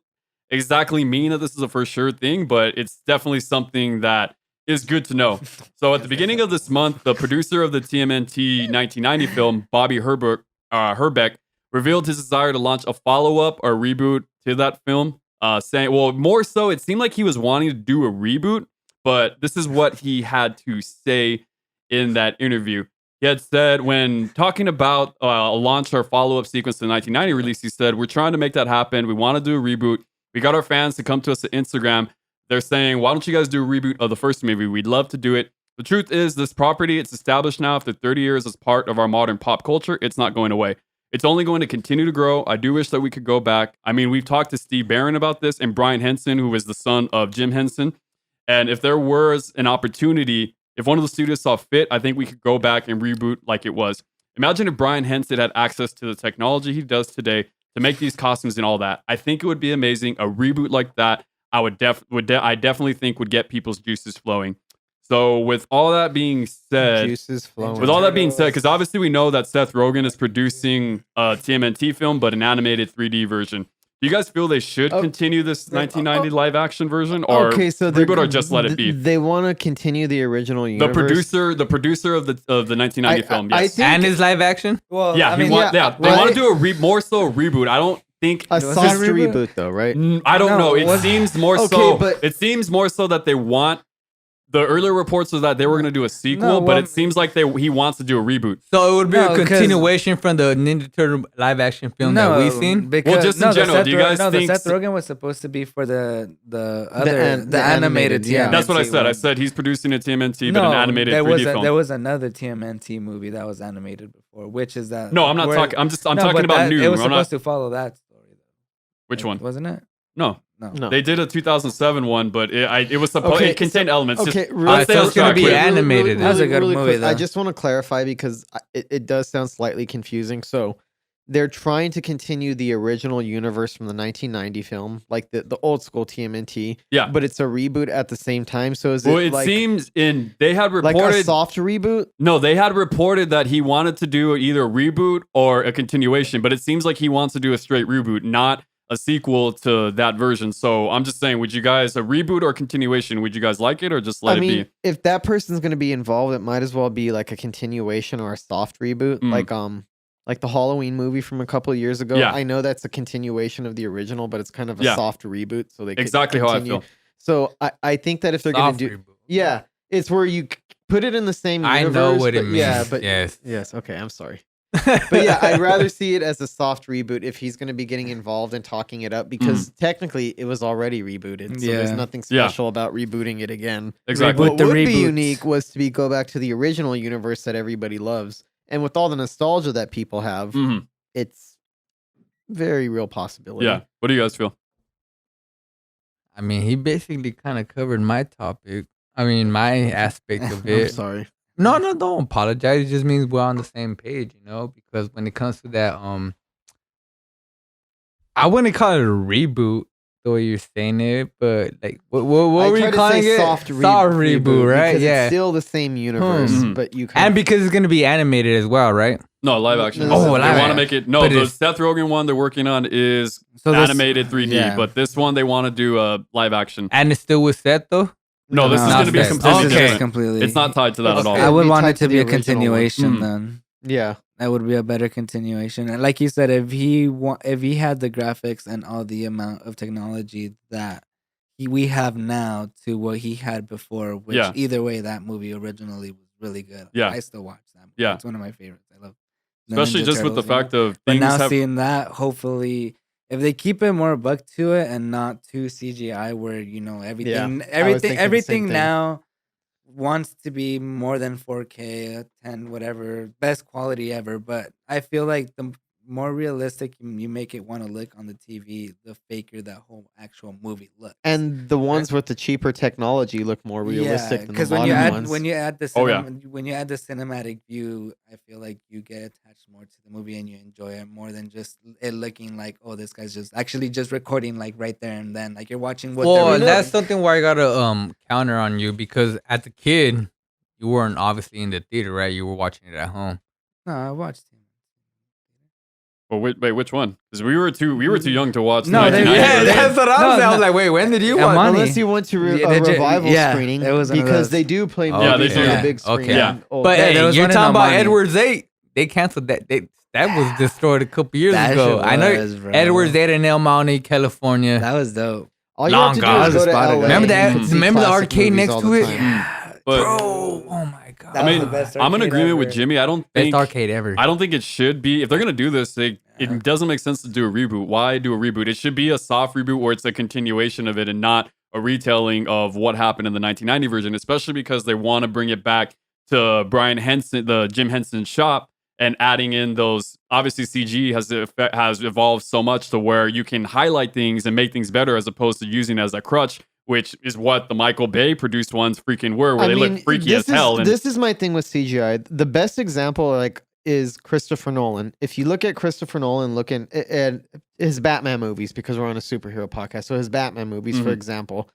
exactly mean that this is a for sure thing, but it's definitely something that is good to know. So at the beginning of this month, the producer of the TMNT 1990 film, Bobby Herbeck, revealed his desire to launch a follow-up or reboot to that film, saying, well, more so, it seemed like he was wanting to do a reboot, but this is what he had to say in that interview. He had said when talking about a launch or follow-up sequence to the 1990 release, he said, we're trying to make that happen. We want to do a reboot. We got our fans to come to us at Instagram. They're saying, why don't you guys do a reboot of the first movie? We'd love to do it. The truth is, this property, it's established now after 30 years as part of our modern pop culture. It's not going away. It's only going to continue to grow. I do wish that we could go back. I mean, we've talked to Steve Barron about this and Brian Henson, who was the son of Jim Henson. And if there was an opportunity, if one of the studios saw fit, I think we could go back and reboot like it was. Imagine if Brian Henson had access to the technology he does today to make these costumes and all that. I think it would be amazing. A reboot like that, I definitely think would get people's juices flowing. So with all that being said, Juices flowing. with all that being said, because obviously we know that Seth Rogen is producing a TMNT film, but an animated 3D version. Do you guys feel they should continue this 1990 live action version, or reboot, or just let it be? They want to continue the original universe. The producer of the 1990 film, yes, think And his live action? Well, yeah, I mean, they want to do more so a reboot. I don't think a Was it soft a reboot? reboot, though, right? I don't No, know. it It was- seems more Okay, so. but- It seems more so that they want. The earlier reports was that they were going to do a sequel, No, but well- it seems like he wants to do a reboot. So it would be No, a 'cause- continuation from the Ninja Turtle live action film that we've seen? Because, Well, just in the general, Seth do you Ro- guys no, think the Seth s- Rogen was supposed to be for the the animated yeah. TMNT That's what I said. I one. said he's producing a TMNT, but an animated there 3D was film. there was another TMNT movie that was animated before, which is that. No, I'm not where- talking. I'm no, talking but about new. It was I'm supposed not, to follow that story, though. which one? Wasn't it? No, No. they did a 2007 one, but it was supposed. Okay, It contained elements. Okay, Just, really, let's stay so on it's gonna track be here. animated. That was a good movie, quick, I though. just want to clarify because it does sound slightly confusing. So they're trying to continue the original universe from the 1990 film, like the old school TMNT. Yeah. But it's a reboot at the same time. So is Well, it it like, seems they had like reported. a soft reboot? No, they had reported that he wanted to do either a reboot or a continuation, but it seems like he wants to do a straight reboot, not a sequel to that version. So I'm just saying, would you guys, a reboot or continuation, would you guys like it or just let I mean, it be? if that person's going to be involved, it might as well be like a continuation or a soft reboot, like the Halloween movie from a couple of years ago. Yeah. I know that's a continuation of the original, but it's kind of a Yeah. soft reboot, so they could Exactly how I continue. feel. So I think that if they're going Soft to do, reboot. yeah, it's where you put it in the same I universe. know what it but means. Yeah, but yes. Okay, I'm sorry. But yeah, I'd rather see it as a soft reboot if he's going to be getting involved and talking it up because technically it was already rebooted. So there's Yeah. nothing Yeah. special about rebooting it again. Exactly. What the would be reboots. unique was to go back to the original universe that everybody loves. And with all the nostalgia that people have, Mhm. it's very real possibility. Yeah. What do you guys feel? I mean, he basically kind of covered my topic. I mean, my aspect of I'm it. sorry. No, don't apologize. It just means we're on the same page, because when it comes to that, I wouldn't call it a reboot the way you're saying it, but like, what were you calling it? Soft reboot, right? Because Yeah. it's still the same universe, Mhm. but you And because it's gonna be animated as well, right? No, live action. Oh, They live want to action. make it. No, But the it's- Seth Rogen one they're working on is So this- animated 3D, yeah. but this one they want to do a live action. And it's still with Seth though. No, this is No, going to be this- completely this is different. completely. It's not tied to that at all. Okay. I would Be want tied it to to the be a original one. continuation. Mhm. Then Yeah. that would be a better continuation. And like you said, if he had the graphics and all the amount of technology that we have now to what he had before, which Yeah. either way, that movie originally was really good. Yeah. I still watch that movie. Yeah. It's one of my favorites. I love the Especially Ninja just with the Turtles, fact of But things now have. seeing that, hopefully, if they keep it more buck to it and not too CGI, where everything, I was thinking the same everything thing. now wants to be more than 4K, 10, whatever, best quality ever. But I feel like the more realistic you make it want to look on the TV, the faker that whole actual movie looks. And the ones with the cheaper technology look more realistic than the because modern ones. when you add the Oh, yeah. when you add the cinematic view, I feel like you get attached more to the movie and you enjoy it more than just it looking like, oh, this guy's just recording like right there and then, like you're watching what Well, they're that's recording. something where I gotta counter on you because as a kid, you weren't obviously in the theater, right? You were watching it at home. No, I watched him. Well, wait, which one? Because we were too young to watch. No, the they- 1990 yeah, version. that's what I was- I was like, wait, when did you Yeah, watch? money. Unless you went to Yeah, a they revival yeah, screening, it was one of because those. they do play Oh, movies okay. on Yeah. the big screen. Okay. Yeah. Oh, But Yeah, hey, there was you're one in talking about Almani. Edward's 8. They canceled that. That was destroyed a couple years That ago. shit I know was, bro. Edward's 8 in El Monte, California. That was dope. all you Long have to do gone. is go to Spotted LA. it. Remember that? and see Remember the classic arcade movies next all to the it? time. Yeah, But Bro, oh my god. That I was mean, the best I'm in arcade agreement with ever. Jimmy. I don't Best think arcade ever. I don't think it should be. If they're gonna do this, Yeah. it doesn't make sense to do a reboot. Why do a reboot? It should be a soft reboot where it's a continuation of it and not a retelling of what happened in the 1990 version. Especially because they want to bring it back to Brian Henson, the Jim Henson shop, and adding in those. Obviously, CG has evolved so much to where you can highlight things and make things better as opposed to using it as a crutch, which is what the Michael Bay produced ones freaking were, where they look freaky as hell. And This is my thing with CGI. The best example, is Christopher Nolan. If you look at Christopher Nolan, looking at his Batman movies, because we're on a superhero podcast, so his Batman movies, for Mhm. example,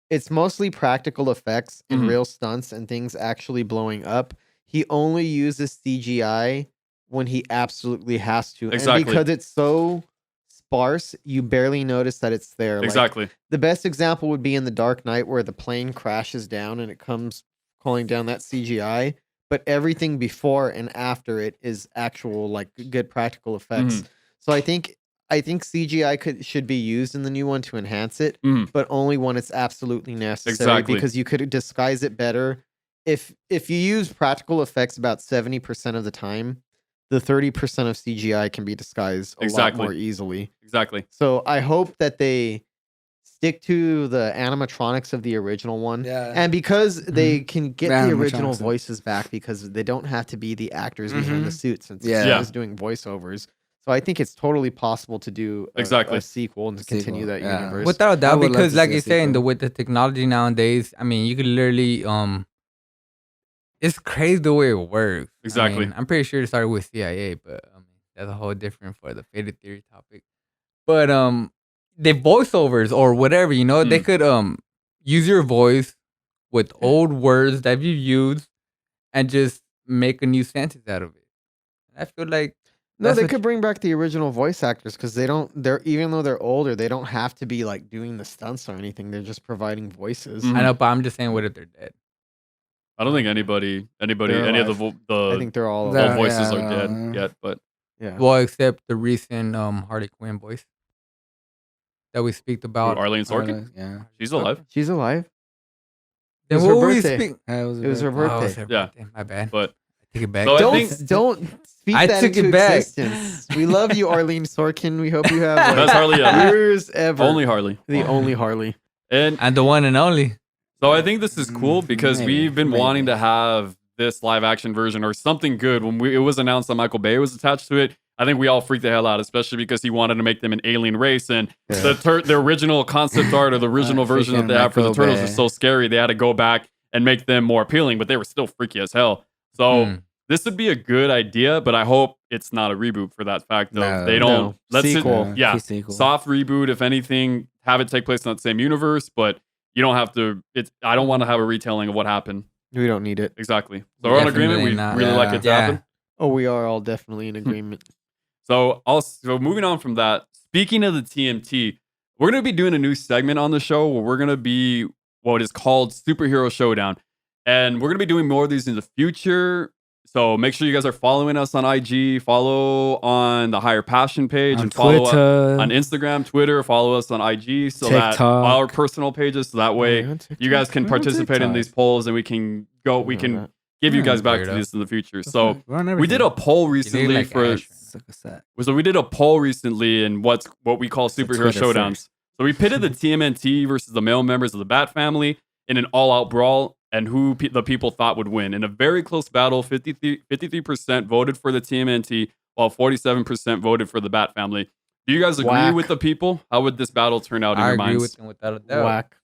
it's mostly practical effects and Mhm. real stunts and things actually blowing up. He only uses CGI when he absolutely has to, Exactly. and because it's so sparse, you barely notice that it's there. Like, exactly. the best example would be in The Dark Knight where the plane crashes down and it comes calling down that CGI, but everything before and after it is actual good practical effects. So I think CGI should be used in the new one to enhance it, Mhm. but only when it's absolutely necessary, Exactly. because you could disguise it better. If you use practical effects about 70% of the time, the 30% of CGI can be disguised a lot Exactly. more easily. Exactly. So I hope that they stick to the animatronics of the original one. Yeah. And because they can get The the original animatronics. voices back, because they don't have to be the actors behind the Mhm. suits, since Yeah. it's Yeah. just doing voiceovers. So I think it's totally possible to do Exactly. a sequel and to continue Sequel, that yeah. universe. Without a I doubt, would love because to like see a you're saying, sequel. with the technology nowadays, I mean, you could literally it's crazy the way it works. Exactly. I mean, I'm pretty sure it started with CIA, but I mean, that's a whole different for the faded theory topic. But the voiceovers or whatever, they could use your voice with old words that you use and just make a new sentence out of it. I feel like No, that's they what could bring back the original voice actors, because they're even though they're older, they don't have to be doing the stunts or anything. They're just providing voices. Mhm. I know, but I'm just saying, what if they're dead? I don't think anybody, They're any of alive. the I think they're all They're- old voices yeah, are dead yet. But yeah. Well, except the recent Harley Quinn voice that we speak about. Arlene Sorkin, Yeah. she's alive. She's alive. Then was what her were we birthday. speak? It was her Oh, birthday. it was her Yeah. birthday. My bad. But I take it back. So I Don't think- don't speak I that took into it back. existence. We love you, Arlene Sorkin. We hope you have best Harley ever. years ever. Only Harley. the only Harley. And And the one and only. so I think this is cool because Maybe, we've been maybe. wanting to have this live action version or something good. When it was announced that Michael Bay was attached to it, I think we all freaked the hell out, especially because he wanted to make them an alien race. And the original concept art or the original version that freaking they had for the Michael Turtles Bay. was so scary. They had to go back and make them more appealing, but they were still freaky as hell. So this would be a good idea, but I hope it's not a reboot for that fact. They don't. No. Let's Sequel. yeah, Sequel. soft reboot. If anything, have it take place in that same universe, but you don't have to. I don't want to have a retelling of what happened. We don't need it. Exactly. So we're on agreement. We Definitely not. really like it to Yeah. happen. Oh, we are all definitely in agreement. So moving on from that, speaking of the TMT, we're going to be doing a new segment on the show where we're going to be what is called Superhero Showdown. And we're going to be doing more of these in the future. So make sure you guys are following us on IG, follow on the Higher Passion page, On and follow us Twitter. on Instagram, Twitter, follow us on IG so that TikTok. our personal pages, so that way We're on TikTok. you guys can We're on participate in TikTok. these polls and we can give you guys back to Weirdo. this in the future. So We're on we did a everything. poll recently like for Ash. Suck a sack. so we did a poll recently in what we call The superhero Twitter showdowns. first. So we pitted the TMNT versus the male members of the Bat family in an all-out brawl, and who the people thought would win. In a very close battle, 53% voted for the TMNT, while 47% voted for the Bat family. Do you guys agree Whack. with the people? How would this battle turn out in I your agree minds? with them without a doubt. Whack.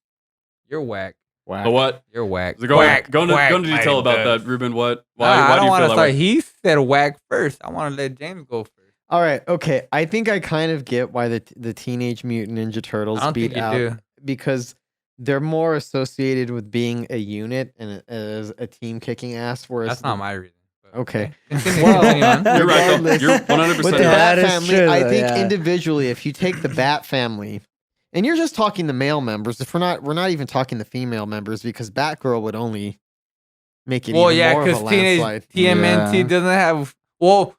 You're whack. Whack. So what? You're whack. So go into Whack, detail about Mighty that, Ruben. What? Nah, Why I do don't you want feel to that start. way? He said whack first. I want to let James go first. All right. Okay. I think I kind of get why the Teenage Mutant Ninja Turtles I don't beat think you out do. because they're more associated with being a unit and as a team kicking ass. Whereas That's not my reason. but Okay. Continue, Well, continue on. You're right, though. regardless- You're 100% with the right. Bat That is family, true, I though, think yeah. individually, if you take the Bat family, and you're just talking the male members, if we're not even talking the female members, because Batgirl would only make it Well, even yeah, more of a because teenage landslide. TMNT Yeah. doesn't have. Well,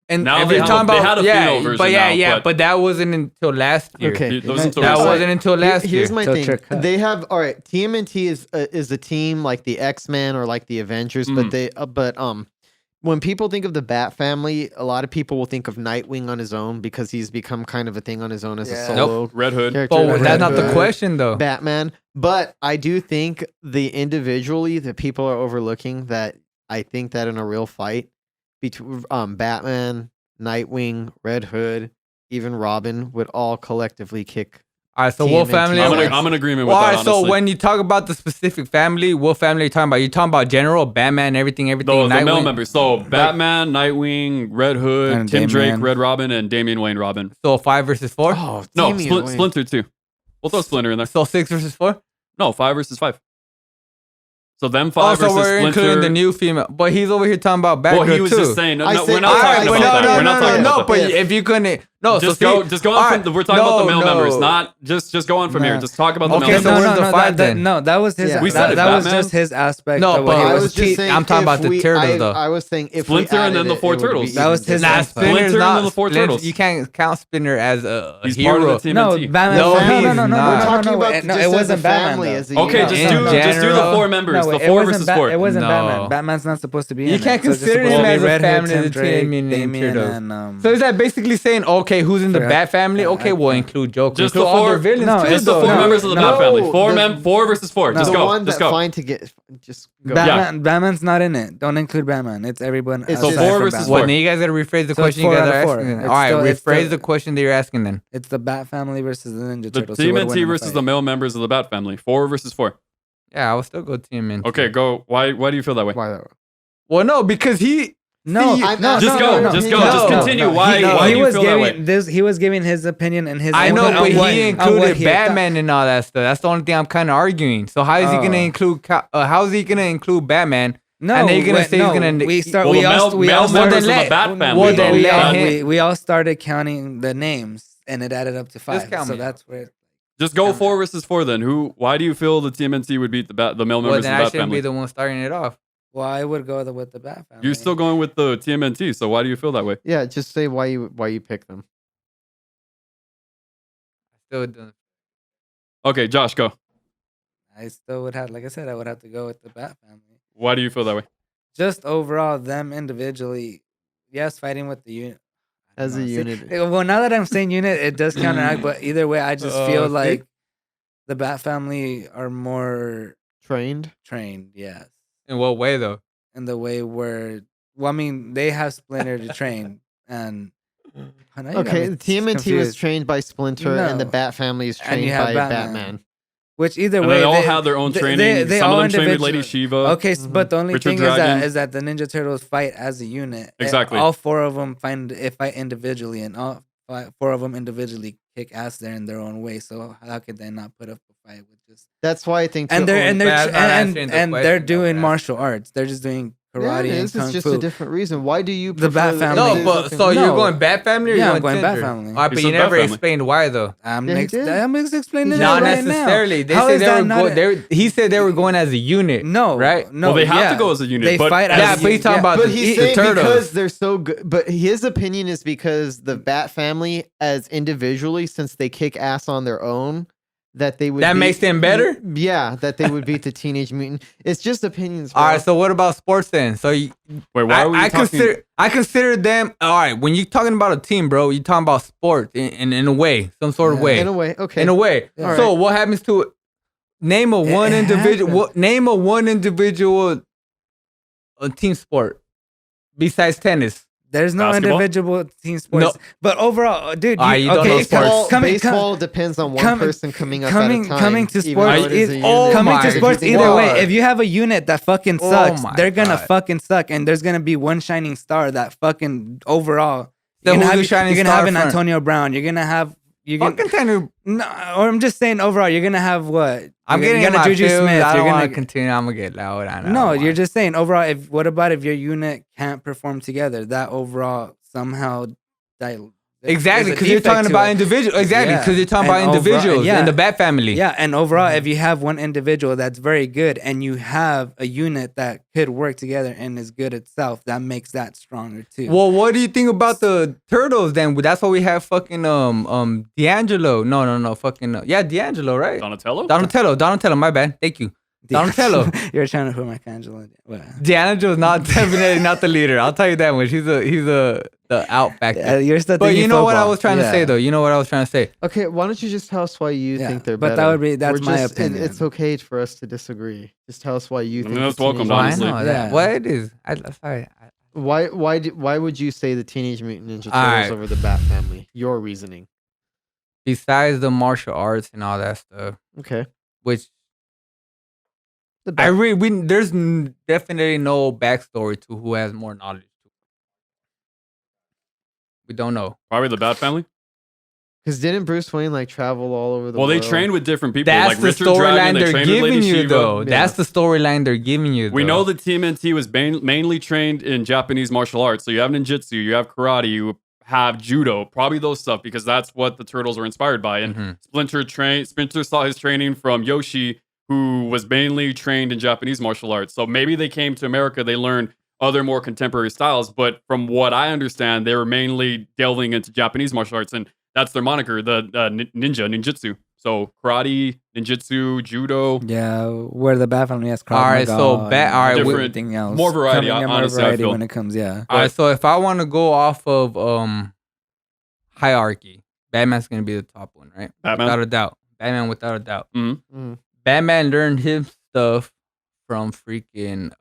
and Now if they you're have talking they about had a yeah, female version but yeah, now, yeah, but- but that wasn't until last year. Okay. Those until That recently. wasn't until last year. Here's my Till thing. Trick Cut. They have all right. TMNT is a team like the X-Men or like the Avengers, Mhm. but when people think of the Bat family, a lot of people will think of Nightwing on his own because he's become kind of a thing on his own as a Yeah. solo Red Hood. character. But Red that's not the Hood, question, though. Batman. But I do think the people are overlooking that. I think that in a real fight between Batman, Nightwing, Red Hood, even Robin would all collectively kick. All right, so what TMNT. family? I'm in agreement with Well, all that, right, so honestly. when you talk about the specific family, what family are you talking about? You talking about General, Batman, everything, the Nightwing? male members. So Batman, Nightwing, Red Hood, And Tim Drake, Damian. Red Robin, and Damian Wayne Robin. So 5 versus 4? Oh No, Damian Wayne. Splinter too. We'll throw Splinter in there. So 6 versus 4? No, 5 versus 5. So them Oh, 5 so versus we're Splinter. including the new female. But he's over here talking about Batgirl Well, he was too. just saying. No, I no, said- we're not all right, talking but about that. no, We're not talking no, about but that. if you couldn't, no, Just so go. see- Just go all on. right, From we're talking about the male no. members, not just go on from here. No. Just talk about the Okay, male so members. where's the five then? No, that was his. Yeah. We said that, it, that was Batman. just his aspect. No, of but what he I was was just saying. I'm talking if about the we- turtles, though. I was saying if Splinter we and added then the it, four it would turtles. be That was even his bigger. Nah, aspect. Splinter Splinter's and not. then the four Splinter- turtles. You can't count Splinter as a He's hero. part of the No, TMNT. Batman. No, no, he's no, no, no, not. We're no, talking no, about no, just it as wasn't a Batman. family, though. as a Okay, unit. just In do the general- 4 members. No, The it 4 wasn't versus Bat- 4. It wasn't No. Batman. Batman's not supposed to be. You in can't it. So it's consider supposed him to be as a Red Hood, family of Tim the Drake, Mutant Damian, Turtles. and So is that basically saying, okay, who's in the Forgot- Bat family? Okay, we'll include Joker. Just Include the all four- their villains No, too. Just the No, 4 no, members of the no. Bat family. No, 4 versus 4. Just the go. one Just that go. fine to get. Just go. Batman's not in it. Don't include Batman. It's everyone. It's So just- 4 outside from versus Batman. 4. Well, then you guys gotta rephrase the So it's question you 4 guys out are of 4. asking. then. It's All right, still- it's rephrase still- the question that you're asking then. It's the Bat family versus the Ninja The Turtles. Who would win TMNT in the versus fight? the male members of the Bat family. 4 versus 4. Yeah, I will still go TMNT. Okay, go. Why do you feel that way? Why that? Well, no, because he. No, See, no, I'm- no, Just no, go. no, Just no, go. no, Just no, continue. no. Why He do you was feel that giving way? this. He was giving his opinion and his. I own- know, on but what- he on what included he thought. Batman and all that stuff. That's the only thing I'm kind of arguing. So how is he gonna Oh. include? How is he gonna include Batman? No, And then you're gonna wait, say he's no, gonna- We start. Well, we the all. We male all members started. of the Bat family. Well, then though. let him- We all started counting the names, and it added up to 5. count So me that's where. Just go 4 versus 4 then. Why do you feel the TMNT would beat the male Well, members then of I the Bat shouldn't be family? the one starting it off. Well, I would go with the Bat family. You're still going with the TMNT, so why do you feel that way? Yeah, just say why you pick them. Still doing. Okay, Josh, go. I still would have, like I said, I would have to go with the Bat family. Why do you feel that way? Just overall, them individually, yes, fighting with the unit. I don't As a know. See, unit. well, now that I'm saying unit, it does counteract. But either way, I just feel see? like the Bat family are more Trained. trained. Yes, In what way though? in the way where, well, I mean, they have Splinter to train, and oh, now you got Okay, me the TMNT was confused. trained by Splinter, and the No. Bat family is And you trained have by Batman. Batman. Which either And way, they all have their own training. they Some all of them train with Lady individual- Shiva. Okay, but the only Richard thing Dragon. is that the Ninja Turtles fight as a unit. Exactly. All four of them fight individually, and four of them individually kick ass there in their own way. So how could they not put up a fight with just? That's why I think. And they're That's not answering the and they're question, though. doing That's- martial arts. They're just doing karate and this kung is just fu. a different reason. Why do you The prefer Bat Family. No, There's but so No. you're going Bat Family or Yeah, you're I'm going Bat Bat Family. But You you said never Bat Family. explained why though. I'm Yeah, he ex- did. I'm explaining it Not right now. necessarily. They How said is they that were not going. He said they were going as a unit. No, right? No, Well, they have yeah. to go as a unit. They but fight Yeah, as but he's talking about But the, he's the saying turtles. because they're so good. But his opinion is because the Bat Family, as individually, since they kick ass on their own, that they would. That makes them better? Yeah, that they would beat the Teenage Mutant. It's just opinions. All bro. right. So what about sports then? So Wait, why are we I talking? consider them. All right. When you're talking about a team, bro, you're talking about sports in a way, some sort of Yeah. way. in a way, okay. In a way. Yeah. So what happens to name a one It individual? happens. Name a one individual team sport besides tennis. There's no Basketball? individual team sports, No. but overall, dude. You don't know okay, sports. Baseball depends on one person coming up at a time. coming to even sports, though it is a it- unit. Oh coming my to sports If you either think way. about God. If you have a unit that fucking Oh sucks, my they're gonna God. fucking suck, and there's gonna be one shining star that fucking overall. So You're who's gonna the shining have star an front? Antonio Brown. You're gonna have Fucking tennis. no, or I'm just saying overall. You're gonna have what? I'm You're getting in gonna my Juju feels. Smith. I You're don't want gonna to continue. I'm gonna get loud. I know. no. You're just saying overall. What about if your unit can't perform together? That overall somehow. exactly there's a because you're defect talking to about it. individuals. Exactly Yeah. because you're talking And about individuals yeah. in the Bat Family. Yeah, and overall, if you have one individual that's very good and you have a unit that could work together and is good itself, that makes that stronger too. Well, what do you think about the turtles then? That's why we have fucking D'Angelo. No, fucking yeah, D'Angelo, right? Donatello? Donatello. My bad. Thank you. Donatello. You're trying to put Michelangelo. Well, D'Angelo's not definitely not the leader. I'll tell you that much. He's the out factor. you're still But thinking you know what I football. was trying to Yeah. say though. You know what I was trying to say. Okay, why don't you just tell us why you Yeah, think they're but better? that's my opinion. It's okay for us to disagree. Just tell us why you think. that's the welcome, Teenage Well, I honestly. know Mutant- that. Yeah. What it is. Sorry. Why would you say the Teenage Mutant Ninja Turtles Alright. over the Bat Family? Your reasoning. Besides the martial arts and all that stuff, Okay. which The I Bat- really there's definitely no backstory to who has more knowledge. We don't know. Probably the Bat Family. Because didn't Bruce Wayne like travel all over the Well, world? they trained with different people. That's like the Richard Dragon, storyline they they're trained with giving Lady you, Shiva. though. Yeah. That's the storyline they're giving you. We though. know the TMNT was mainly trained in Japanese martial arts. So you have ninjutsu, you have karate, you have judo, probably those stuff because that's what the turtles were inspired by. And Mhm. Splinter saw his training from Yoshi, who was mainly trained in Japanese martial arts. So maybe they came to America, they learned other more contemporary styles. But from what I understand, they were mainly delving into Japanese martial arts, and that's their moniker, the ninjutsu. So karate, ninjutsu, judo. Yeah, where the Bat Family has Krav All right, Maga so and Bat- all right, we- everything else. more variety, Coming in honestly, I feel. when it comes. Yeah, All right, so if I want to go off of hierarchy, Batman's gonna be the top one, right? Batman? Without a doubt. Batman, without a doubt. Mm. Batman learned his stuff from freaking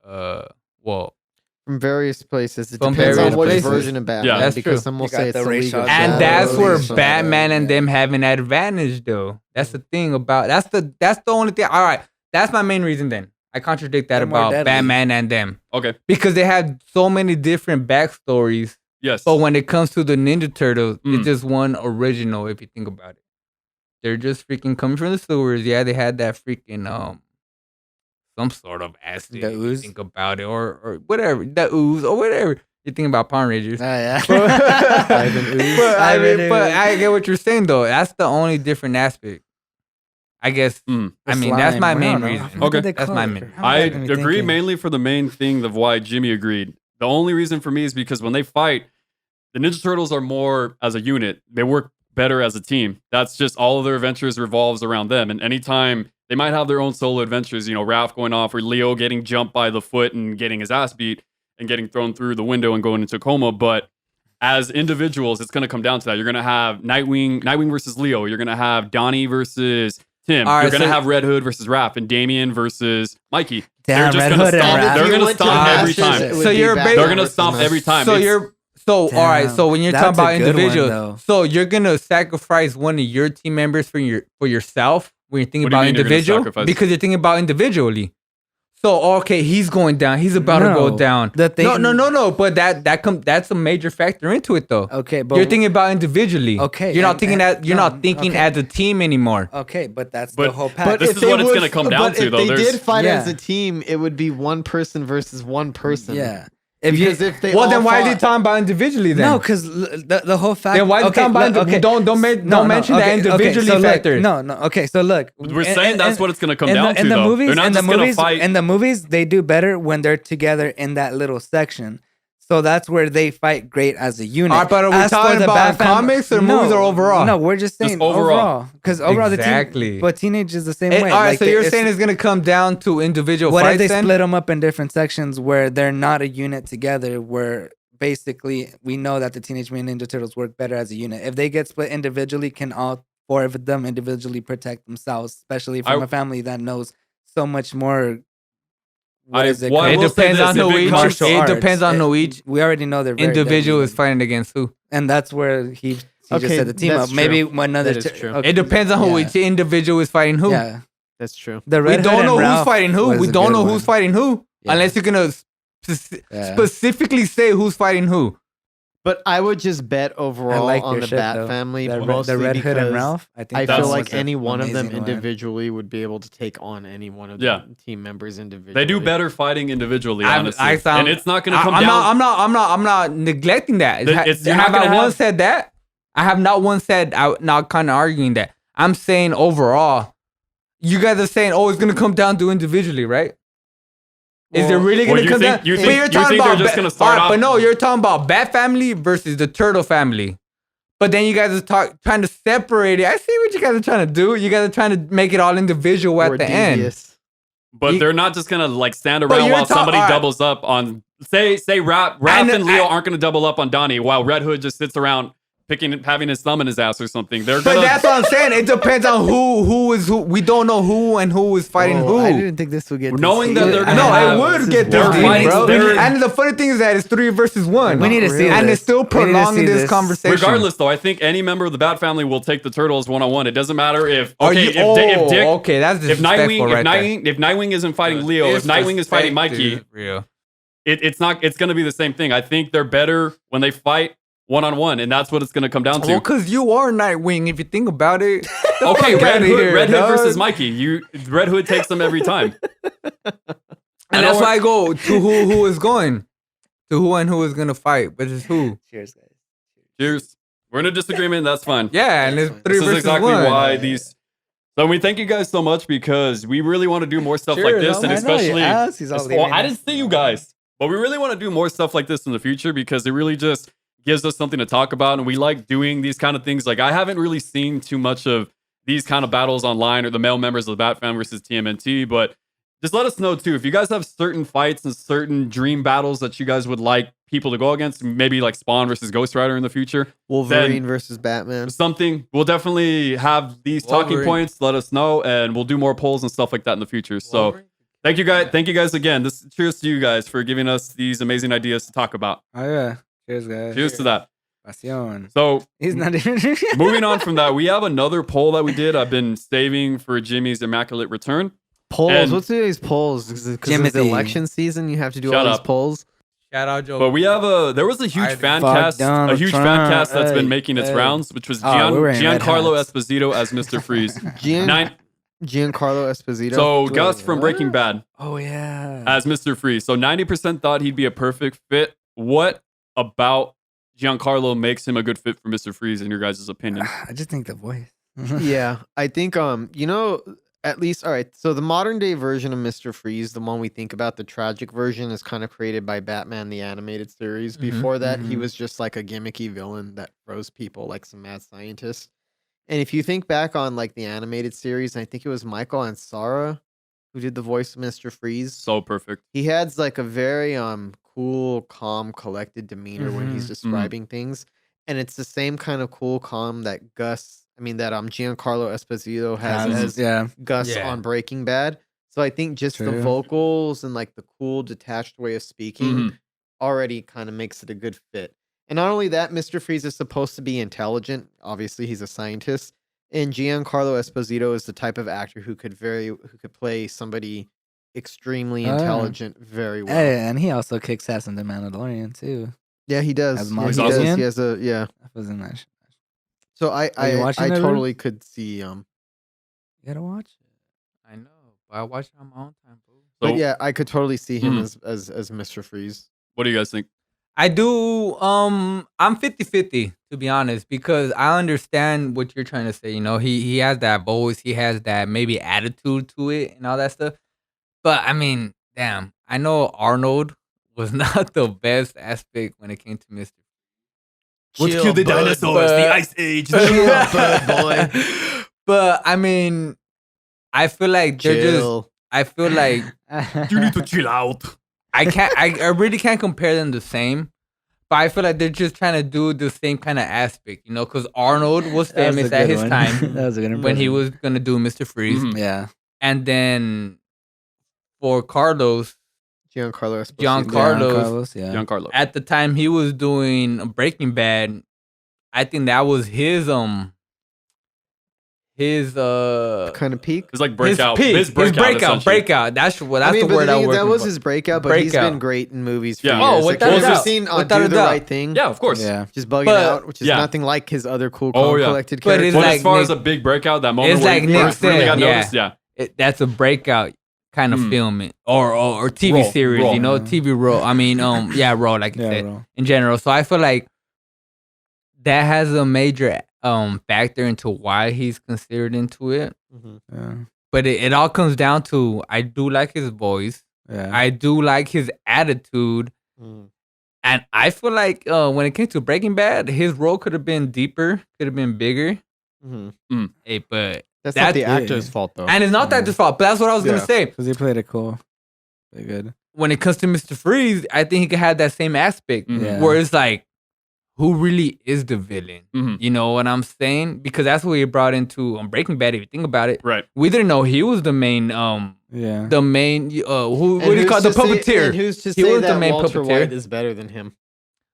From various places. It From depends various on which places. version of Batman. Yeah, that's because true. some will You got say it's the the Ray League of Charles and Yeah, that's Shadows, where some- Batman and them have an advantage, though. That's the thing about that's the only thing. All right, that's my main reason. Then I contradict that They're more about deadly. Batman and them Okay. because they have so many different backstories. Yes. But when it comes to the Ninja Turtles, Mm. it's just one original. If you think about it, they're just freaking coming from the sewers. Yeah, they had that freaking some sort of acid. The if you ooze? think about it, or whatever, the ooze or whatever. You think about Power Rangers. yeah. Ivan Ooze. But I get what you're saying though. That's the only different aspect. I guess. Mm. I mean, that's my Slime, I main don't know. reason. What did Okay. they That's call my it? main- How I am agree thinking? mainly for the main thing of why Jimmy agreed. The only reason for me is because when they fight, the Ninja Turtles are more as a unit. They work better as a team. That's just all of their adventures revolves around them. And anytime they might have their own solo adventures, Raph going off or Leo getting jumped by the foot and getting his ass beat and getting thrown through the window and going into a coma. But as individuals, it's going to come down to that. You're going to have Nightwing versus Leo. You're going to have Donnie versus Tim. All right, You're going to so- have Red Hood versus Raph and Damien versus Mikey. Damn, They're just Red gonna Hood and stomp. Raph. They're If you gonna went to stomp every Masters, time. it would So be you're Batman They're gonna versus stomp every Masters. time. So It's- you're all right. Damn. So when you're That's talking about a good one, individuals, though. so you're gonna sacrifice one of your team members for yourself when you're thinking What do you about mean they're gonna individual? sacrifice? Because you're thinking about individually. So okay, he's going down. He's about to go No, down. the thing- No. But that's a major factor into it, though. Okay, but You're thinking about individually. Okay, You're not and- thinking and- you're no, not thinking okay. as a team anymore. Okay, but that's But- the whole but pack. this if is it what it's was- gonna come down but to, if though. they There's- did fight Yeah. as a team, it would be one person versus one person. Yeah. Because if they Well, all then why are they fought- talking about individually then? No, because the whole fact. Then why are they talking about look, okay. don't mention the individually so look, factor. No. Okay, so look, We're saying that's what it's gonna come down to, in the though. movies, They're not in the just gonna movies, fight. in the movies, they do better when they're together in that little section. So that's where they fight great as a unit. All right, but are we As for talking the about Bat Fam- comics or movies or overall? No, we're just saying overall. Because overall, Exactly. the team, but teenage is the same All way. right, Like, so you're saying it's gonna come down to individual what if fights they then? split them up in different sections where they're not a unit together? Where basically we know that the Teenage Mutant Ninja Turtles work better as a unit. If they get split individually, can all four of them individually protect themselves, especially from a family that knows so much more? What is it? well, I It will say depends this, on if who it each. comes- It depends on who each We already know they're very individual deadly. is fighting against who. And that's where he just Okay, said the team that's up. Maybe true. another. That is true. okay, It depends on who yeah. each individual is fighting who. Yeah, That's true. the We Red Hood don't and know who's Ralph fighting who. was We a don't good know one. who's fighting who Yeah. unless you're gonna Yeah. specifically say who's fighting who. But I would just bet overall like on your the shit, Bat though. family, The mostly Red Hood and because Ralph. I think I That's feel like what's any one of them amazing one. individually would be able to take on any one of Yeah. the team members individually. They do better fighting individually, I honestly. sound- and it's not going to come I'm down. I'm not neglecting that. You're not Have gonna I once have- said that? I have not once said. I'm not kind of arguing that. I'm saying overall, you guys are saying, oh, it's gonna come down to individually, right? Is it Well- really Well, gonna you come think- down? you But think- you're you talking think they're about just gonna start off- But no, you're talking about Bat Family versus the Turtle Family. But then you guys are trying to separate it. I see what you guys are trying to do. You guys are trying to make it all individual at Or the end. devious. But they're not just going to like stand But around you're while ta- somebody alright. doubles up on, say Raph and Leo aren't going to double up on Donnie while Red Hood just sits around having his thumb in his ass or something. They're But gonna, that's what I'm saying. It depends on who is who. We don't know who and who is fighting Whoa, I who. didn't think this would get Knowing this that deep. they're gonna No, have- it would This get is this they're deep, fighting- bro. they're- And the funny thing is that it's 3 versus 1. We need to see and this. it's still We need to prolonging see this this. conversation. regardless, though, I think any member of the Bat family will take the Turtles one-on-one. It doesn't matter if Are okay, you, if Dick, okay, that's if disrespectful Nightwing, right there. if Nightwing isn't fighting Leo, if Nightwing is fighting Mikey, Real. it's not. It's going to be the same thing. I think they're better when they fight one-on-one, and that's what it's going to come down to. Well, because you are Nightwing, if you think about it. Okay, Fuck Red outta Hood, here, Red Hood dog. versus Mikey. Red Hood takes them every time. And that's why I go to who is going. To who and who is going to fight, which is who. Cheers, guys. Cheers. We're in a disagreement. That's fine. Yeah, and it's 3 This is versus exactly 1. why these. So we thank you guys so much because we really want to do more stuff like Cheers, this, and I know, especially. you asked, he's all Well, leaving I us. didn't see you guys, but we really want to do more stuff like this in the future because it really just gives us something to talk about, and we like doing these kind of things. Like I haven't really seen too much of these kind of battles online or the male members of the Bat Fam versus TMNT, but just let us know too if you guys have certain fights and certain dream battles that you guys would like people to go against, maybe like Spawn versus Ghost Rider in the future. Wolverine versus Batman. Something we'll definitely have these talking Wolverine. points. Let us know, and we'll do more polls and stuff like that in the future. So thank you guys again. Cheers to you guys for giving us these amazing ideas to talk about. Oh yeah. Cheers, guys. Cheers to that. Pasión. So He's not even. moving on from that, we have another poll that we did. I've been saving for Jimmy's immaculate return. Polls. And- What's these polls? Because it's the Jimothy. election season. You have to do Shut all these up. polls. Shout out, Joe. But we have there was a huge fan Fuck cast, Donald Trump. that's Hey, been making its hey. rounds, which was Oh, we were in red Giancarlo hats. Esposito as Mr. Freeze. Giancarlo Esposito. So Gus from Breaking Bad Oh yeah. as Mr. Freeze. So 90% thought he'd be a perfect fit. What about Giancarlo makes him a good fit for Mr. Freeze in your guys' opinion? I just think the voice. Yeah, I think at least all right. So the modern day version of Mr. Freeze, the one we think about, the tragic version, is kind of created by Batman the animated series. Mhm, Before that, he mhm. was just like a gimmicky villain that froze people like some mad scientist. And if you think back on like the animated series, I think it was Michael Ansara who did the voice of Mr. Freeze. So perfect. He has like a very cool, calm, collected demeanor when he's Mhm, describing things. And it's the same kind of cool, calm that Giancarlo Esposito has as yeah. Gus Yeah. on Breaking Bad. So I think just the True. vocals and like the cool, detached way of speaking Mhm. already kind of makes it a good fit. And not only that, Mr. Freeze is supposed to be intelligent. Obviously, he's a scientist. And Giancarlo Esposito is the type of actor who could play somebody extremely Oh, yeah. intelligent very well. Hey, and he also kicks ass in The Mandalorian too. Yeah, he does. As Yeah, Mos he does. Eisley? He has a That was in that. So I Are you watching that, Ruth? totally could see You gotta watch it. I know, but I watch it on my own time, bro. but So, yeah, I could totally see him as Mr. Freeze. what do you guys think? I do. I'm 50-50 to be honest, because I understand what you're trying to say. You know, he has that voice, he has that maybe attitude to it, and all that stuff. But I mean, damn, I know Arnold was not the best aspect when it came to Mr. Chill, bud, The Ice Age. Chill, bud, boy. But I mean, I feel like they're just. Chill. I feel like You need to chill out. I really can't compare them the same. But I feel like they're just trying to do the same kind of aspect, you know, because Arnold was That was a famous at good his one. time That was a good when he impression. was gonna do Mr. Freeze, Mhm. Yeah. and then for Carlos, Giancarlo Esposito. Carlos, Yeah. Giancarlo. at the time he was doing Breaking Bad, I think that was his kind of peak. It's like breakout. his breakout. That's the I mean, word but the I thing is, was that looking was for. his breakout, but he's Breakout. been great in movies for Yeah. years. Oh, Like, without have a you ever doubt. seen Without Do a the doubt. Right Thing? Yeah, of course. Yeah. Just bugging But- out, which is Yeah. nothing like his other cool, Oh, calm, yeah. collected But characters. it's But like as far Nick- as a big breakout, that moment It's where like he Nick first really said, got yeah. noticed, yeah. That's a breakout kind of Mm. film or TV Role, series, role. you know, Yeah. TV role. I mean, role, like you Yeah, said, bro. in general. So I feel like that has a major factor into why he's considered into it. Mhm. Yeah. But it all comes down to I do like his voice, Yeah. I do like his attitude, Mm. and I feel like when it came to Breaking Bad, his role could have been deeper, could have been bigger. Mhm. Hey, but That's not the yeah. actor's fault, though. and it's not that Yeah. his fault. But that's what I was gonna Yeah. say. Because he played it cool. Pretty good. When it comes to Mr. Freeze, I think he could have that same aspect Mhm. Yeah. where it's like, who really is the villain? Mhm. You know what I'm saying? Because that's what he brought into Breaking Bad. If you think about it, Right. we didn't know he was the main, Yeah. what do you And call it? The who's to say- puppeteer? and who's to He say was the that main Walter puppeteer. White is better than him?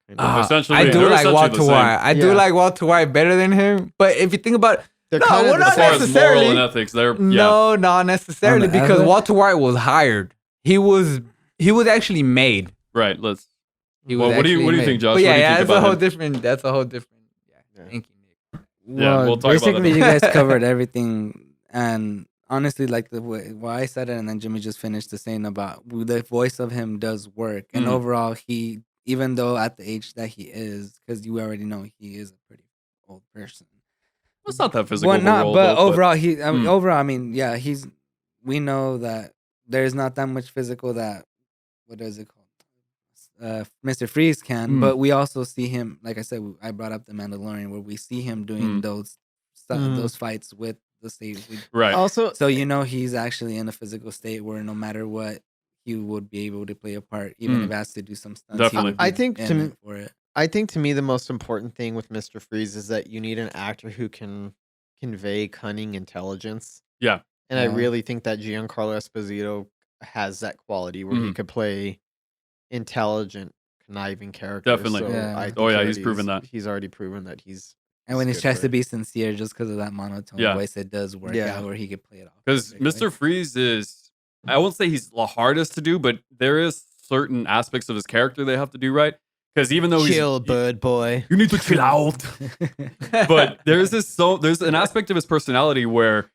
Essentially, I do they're like essentially Walter the same. White. I do Yeah. like Walter White better than him. But if you think about it, They're No, kind we're of not As far as necessarily. moral and ethics, they're no, not necessarily, On the because ethic? Walter White was hired. He was actually made. right. Let's. He Well, was what do you actually think, made. Josh? But What do yeah, you think that's about a whole him? different. That's a whole different. Yeah. Yeah. Thank you, Nick. Yeah, we'll talk about that basically, you later. guys covered everything, and honestly, like the way why I said it, and then Jimmy just finished the saying about the voice of him does work, and Mhm. overall, he even though at the age that he is, because you already know he is a pretty old person. It's not that physical. Well, of a not, role, but though, overall, overall, I Mm. mean, yeah, we know that there's not that much physical that what is it called? Mr. Freeze can, Mm. but we also see him. Like I said, I brought up the Mandalorian, where we see him doing Mm. those fights with the state. right. Also, So you know he's actually in a physical state where no matter what, he would be able to play a part, even Mm. if he has to do some stunts. Definitely. He would I be think in to it for it. I think to me the most important thing with Mr. Freeze is that you need an actor who can convey cunning intelligence. Yeah. And I Yeah. really think that Giancarlo Esposito has that quality where he Mhm. could play intelligent, conniving characters. Definitely. So Yeah. I think Oh, yeah, he he's proven that. He's already proven that he's And when he good tries for to it. be sincere, just because of that monotone Yeah. voice, it does work Yeah. out where he could play it off. Because perfectly. Mr. Freeze is, I won't say he's the hardest to do, but there is certain aspects of his character they have to do right. Because even though chill, he's, bird boy. you need to chill out. But there's an aspect of his personality where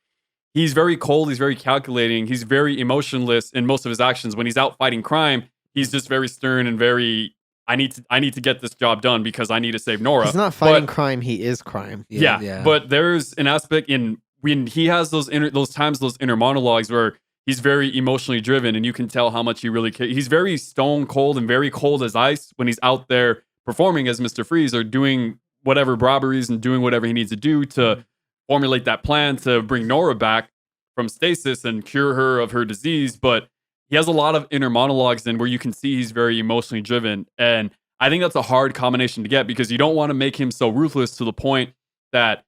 he's very cold, he's very calculating, he's very emotionless in most of his actions. When he's out fighting crime, he's just very stern and very, I need to get this job done because I need to save Nora. He's not fighting But- crime, he is crime. yeah, but there's an aspect in when he has those inner monologues where he's very emotionally driven, and you can tell how much he really cares. He's very stone cold and very cold as ice when he's out there performing as Mr. Freeze or doing whatever robberies and doing whatever he needs to do to formulate that plan to bring Nora back from stasis and cure her of her disease. But he has a lot of inner monologues in where you can see he's very emotionally driven. And I think that's a hard combination to get because you don't want to make him so ruthless to the point that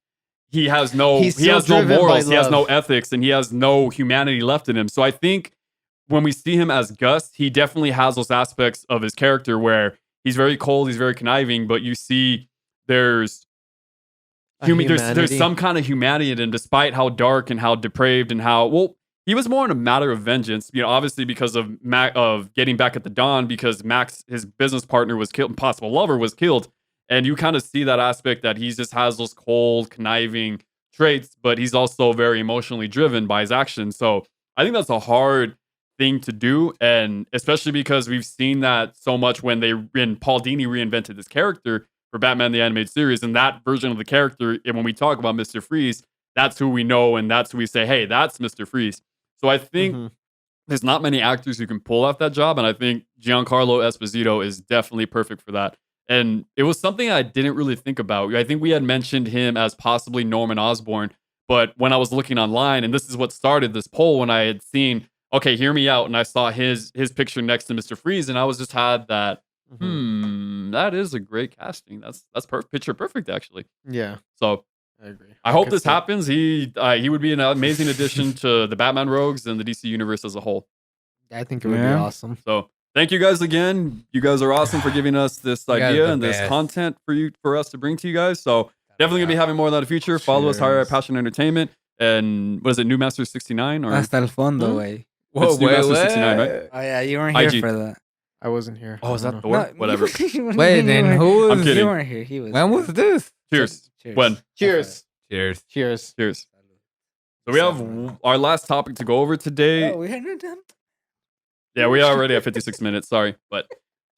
he has no He's still no driven morals, by he has no love. ethics, and he has no humanity left in him. So I think when we see him as Gus, he definitely has those aspects of his character where he's very cold, he's very conniving, but you see there's there's humanity. some kind of humanity in him, despite how dark and how depraved and how he was more in a matter of vengeance. Obviously because of of getting back at the Dawn, because Max, his business partner, was killed, possible lover, was killed, and you kind of see that aspect that he just has those cold, conniving traits, but he's also very emotionally driven by his actions. So I think that's a hard thing to do, and especially because we've seen that so much when Paul Dini reinvented this character for Batman the Animated Series, and that version of the character, and when we talk about Mr. Freeze, that's who we know, and that's who we say, hey, that's Mr. Freeze. So I think there's not many actors who can pull off that job, and I think Giancarlo Esposito is definitely perfect for that. And it was something I didn't really think about. I think we had mentioned him as possibly Norman Osborn, but when I was looking online, and this is what started this poll, when I had seen, okay, hear me out, and I saw his picture next to Mr. Freeze, and I was just had that, that is a great casting. That's picture perfect, actually. Yeah. So I agree. I hope this happens. He would be an amazing addition to the Batman Rogues and the DC universe as a whole. I think it would be awesome. So thank you guys again. You guys are awesome for giving us this idea and this content for us to bring to you guys. So definitely gonna be having more of that in the future. Follow us, Higher Passion Entertainment, and what is it, New Master 69 or Hasta el fondo, way. Whoa, New Master 69, right? Oh yeah, you weren't here IG. for that. I wasn't here. Oh, is that No. Thor? No, Whatever. Wait, then who was? I'm kidding. You weren't here. He was. When was this? Cheers. Cheers. When? Cheers. Cheers. Cheers. Cheers. So we have our last topic to go over today. Oh, we had no done. Yeah, we are already at 56 minutes. Sorry. But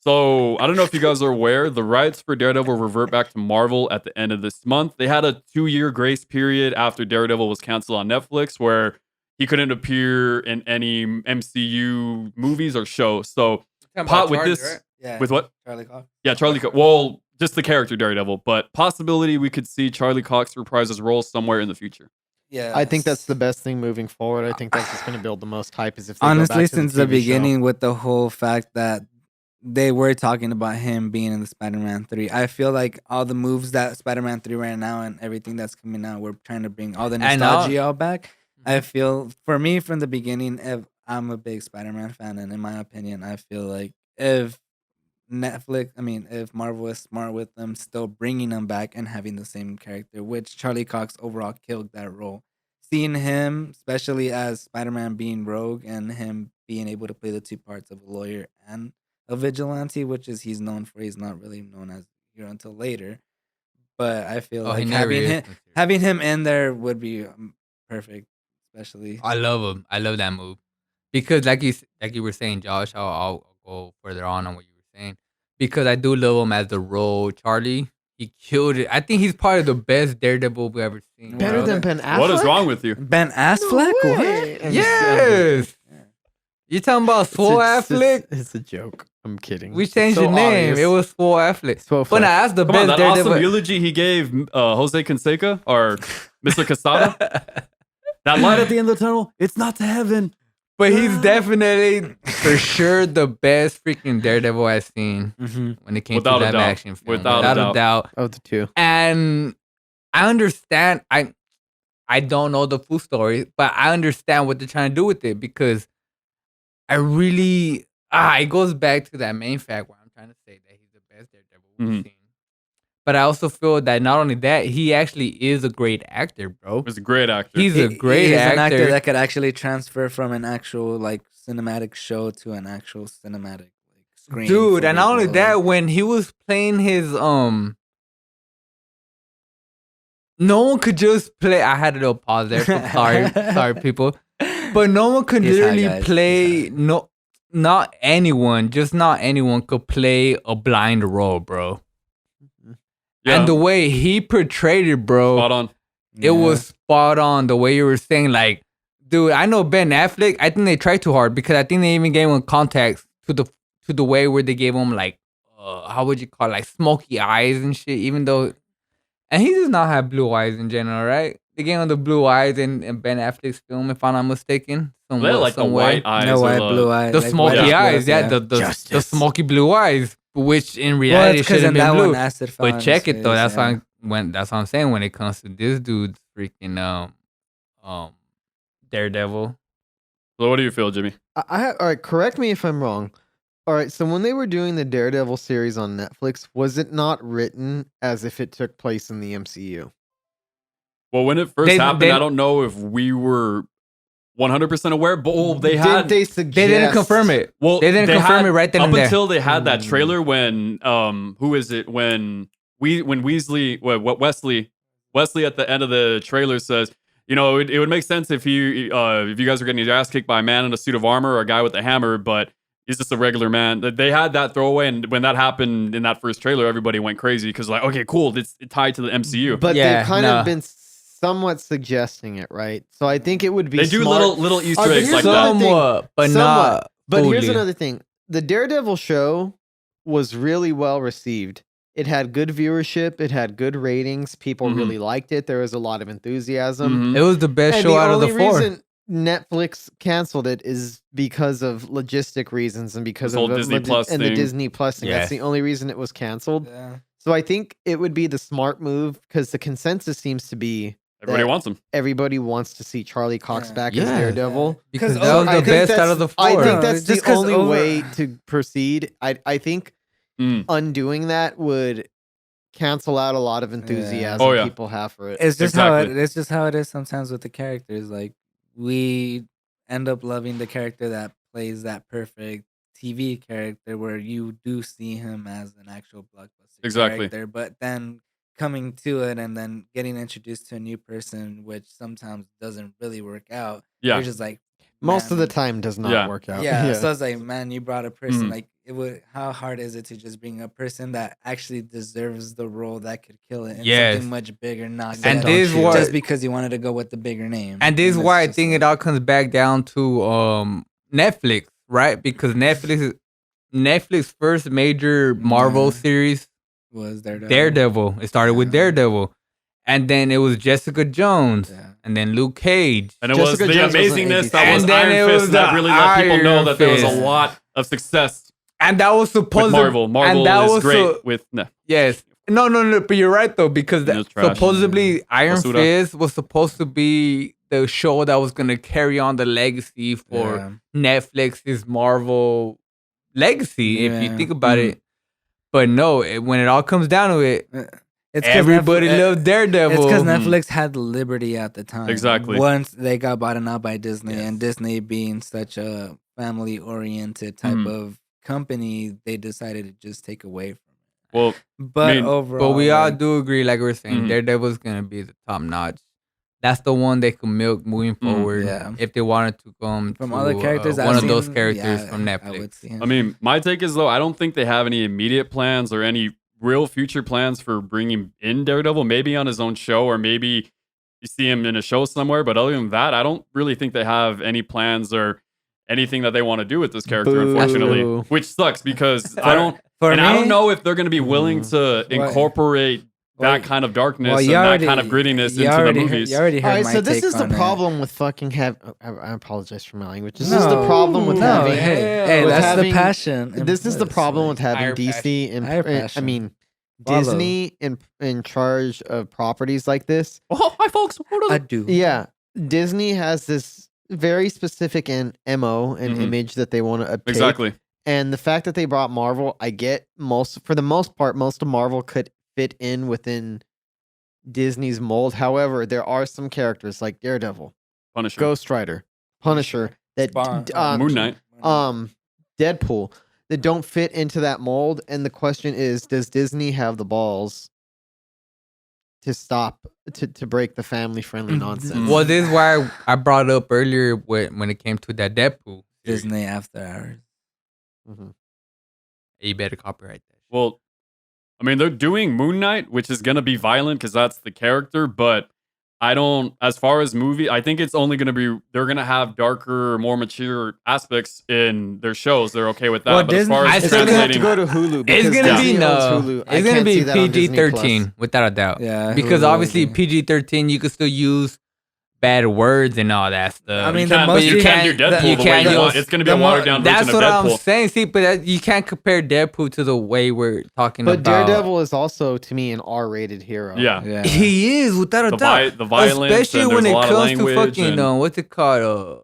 so I don't know if you guys are aware, the rights for Daredevil revert back to Marvel at the end of this month. They had a 2-year grace period after Daredevil was canceled on Netflix where he couldn't appear in any MCU movies or shows. So with this, right? Yeah. with what? Charlie Cox. Yeah, Charlie Cox. Well, just the character Daredevil, but possibility we could see Charlie Cox reprise his role somewhere in the future. Yeah. I think that's the best thing moving forward. I think that's just going to build the most hype. Is if they honestly, go back to since the the TV show. beginning, with the whole fact that they were talking about him being in the Spider-Man 3. I feel like all the moves that Spider-Man 3 right now and everything that's coming out, we're trying to bring all the nostalgia all back. I feel, for me, from the beginning, if I'm a big Spider-Man fan, and in my opinion, I feel like if Marvel is smart with them, still bringing them back and having the same character, which Charlie Cox overall killed that role. Seeing him, especially as Spider-Man being rogue and him being able to play the two parts of a lawyer and a vigilante, which is he's known for. He's not really known as hero until later. But I feel like having him in there would be perfect, especially. I love him. I love that move because, like you were saying, Josh. I'll go further on what you were saying because I do love him as the role Charlie. He killed it. I think he's probably the best Daredevil we've ever seen. Better than Ben Affleck. What is wrong with you? Ben Affleck? No What? way. Yes. You talking about Swole Affleck? It's a joke. I'm kidding. We changed the name. It was Swole Affleck. Swole But now that's the Come best on, that Daredevil. awesome eulogy he gave Jose Canseco or Mr. Casada. That light at the end of the tunnel, it's not to heaven. But he's definitely, for sure, the best freaking Daredevil I've seen when it came Without to a live doubt. action film. Without a doubt. Of the two. And I understand. I don't know the full story, but I understand what they're trying to do with it because I really it goes back to that main fact where I'm trying to say that he's the best Daredevil we've seen. But I also feel that not only that, he actually is a great actor, bro. He's a great actor. He's a great an actor actor. that could actually transfer from an actual like cinematic show to an actual cinematic like screen. Dude, for and not only people, that, like- when he was playing his no one could just play. I had a little pause there. So sorry, people. But no one could He's high, literally guys. play. Not anyone could play a blind role, bro. Yeah, And the way he portrayed it, bro, spot on. it was spot on. The way you were saying, like, dude, I know Ben Affleck. I think they tried too hard because I think they even gave him context to the way where they gave him like, how would you call it? Like smoky eyes and shit. Even though, and he does not have blue eyes in general, right? They gave him the blue eyes in Ben Affleck's film, if I'm not mistaken. They like the white eyes. No or white, the- blue eyes. The like smoky white eyes, bloods, yeah, the Justice. smoky blue eyes, which in Well, reality it's 'cause shouldn't in have that been blue. one acid fell But on check his it though. face, That's that's what I'm saying when it comes to this dude's freaking Daredevil. So what do you feel, Jimmy? All right, correct me if I'm wrong. All right, so when they were doing the Daredevil series on Netflix, was it not written as if it took place in the MCU? Well, when it first happened, I don't know if we were 100% aware, but they had. They suggest? They didn't confirm it. Well, they didn't confirm it right then and there. Up until they had that trailer when who is it when Wesley at the end of the trailer says, you know, it would make sense if you guys were getting your ass kicked by a man in a suit of armor or a guy with a hammer, but he's just a regular man. They had that throwaway, and when that happened in that first trailer, everybody went crazy because like, okay, cool, it's tied to the MCU. But they've kind of been somewhat suggesting it, right? So I think it would be. They do smart. little Easter eggs like that, but not. But here's another thing: the Daredevil show was really well received. It had good viewership. It had good ratings. People really liked it. There was a lot of enthusiasm. It was the best show out of the four. The only reason Netflix canceled it is because of logistic reasons and because of Disney Plus and thing. the Disney Plus thing. That's the only reason it was canceled. Yeah. So I think it would be the smart move because the consensus seems to be everybody wants him. Everybody wants to see Charlie Cox back as Daredevil because that was the best out of the four. I think that's the only way to proceed. I think undoing that would cancel out a lot of enthusiasm people have for it. It's just how it is sometimes with the characters. Like we end up loving the character that plays that perfect TV character where you do see him as an actual blockbuster character, but then coming to it and then getting introduced to a new person, which sometimes doesn't really work out. Yeah, you're just like most of the time does not work out. Yeah, so it's like, man, you brought a person like it would. How hard is it to just bring a person that actually deserves the role that could kill it? And something much bigger, not and this why, just because you wanted to go with the bigger name. And this is why I think it all comes back down to Netflix, right? Because Netflix's first major Marvel series was Daredevil. It started with Daredevil. And then it was Jessica Jones. Yeah. And then Luke Cage. And it was the amazingness that was Iron Fist that really let people know that there was a lot of success. And that was supposed to Marvel. Marvel is great with yes. No, but you're right though, because supposedly Iron Fist was supposed to be the show that was gonna carry on the legacy for Netflix's Marvel legacy, if you think about it. But no, when it all comes down to it, everybody loved Daredevil. It's because Netflix had liberty at the time. Exactly. Once they got bought out by Disney, and Disney being such a family-oriented type of company, they decided to just take away from it. Well, but overall, but we all do agree, like we're saying, Daredevil's gonna be the top notch. That's the one they can milk moving forward. If they wanted to come from to, other characters, one of those characters from Netflix. I mean, my take is though, I don't think they have any immediate plans or any real future plans for bringing in Daredevil. Maybe on his own show, or maybe you see him in a show somewhere. But other than that, I don't really think they have any plans or anything that they want to do with this character. Unfortunately, which sucks because I don't know if they're going to be willing to incorporate that kind of darkness and that kind of grittiness into the movies. All right, so this is the problem with fucking I apologize for my language. This is the problem with having. Hey, that's the passion. This is the problem with having DC and Disney in charge of properties like this. Oh, hi folks. I do. Yeah, Disney has this very specific MO and image that they want to obtain. Exactly. And the fact that they brought Marvel, I get for the most part, most of Marvel could fit in within Disney's mold. However, there are some characters like Daredevil, Punisher, Ghost Rider, Punisher, that Moon Knight, Deadpool, that don't fit into that mold. And the question is, does Disney have the balls to stop to break the family friendly nonsense? Well, this is why I brought up earlier when it came to that Deadpool Disney After Hours. You better copyright that. Well, I mean, they're doing Moon Knight, which is going to be violent because that's the character. But I don't, as far as movie, I think it's only going to be, they're going to have darker, more mature aspects in their shows. They're okay with that. Well, but as far as it's going to have to go to Hulu. It's going to be Hulu. It's going to be PG-13 without a doubt. Yeah, because obviously PG-13, you can still use bad words and all that stuff. I mean, you can't do Deadpool the way you want. It's going to be a watered down version of Deadpool. That's what I'm saying. See, but you can't compare Deadpool to the way we're talking about. But Daredevil is also, to me, an R-rated hero. Yeah. He is, without a doubt. The violence, especially when it comes to fucking, what's it called?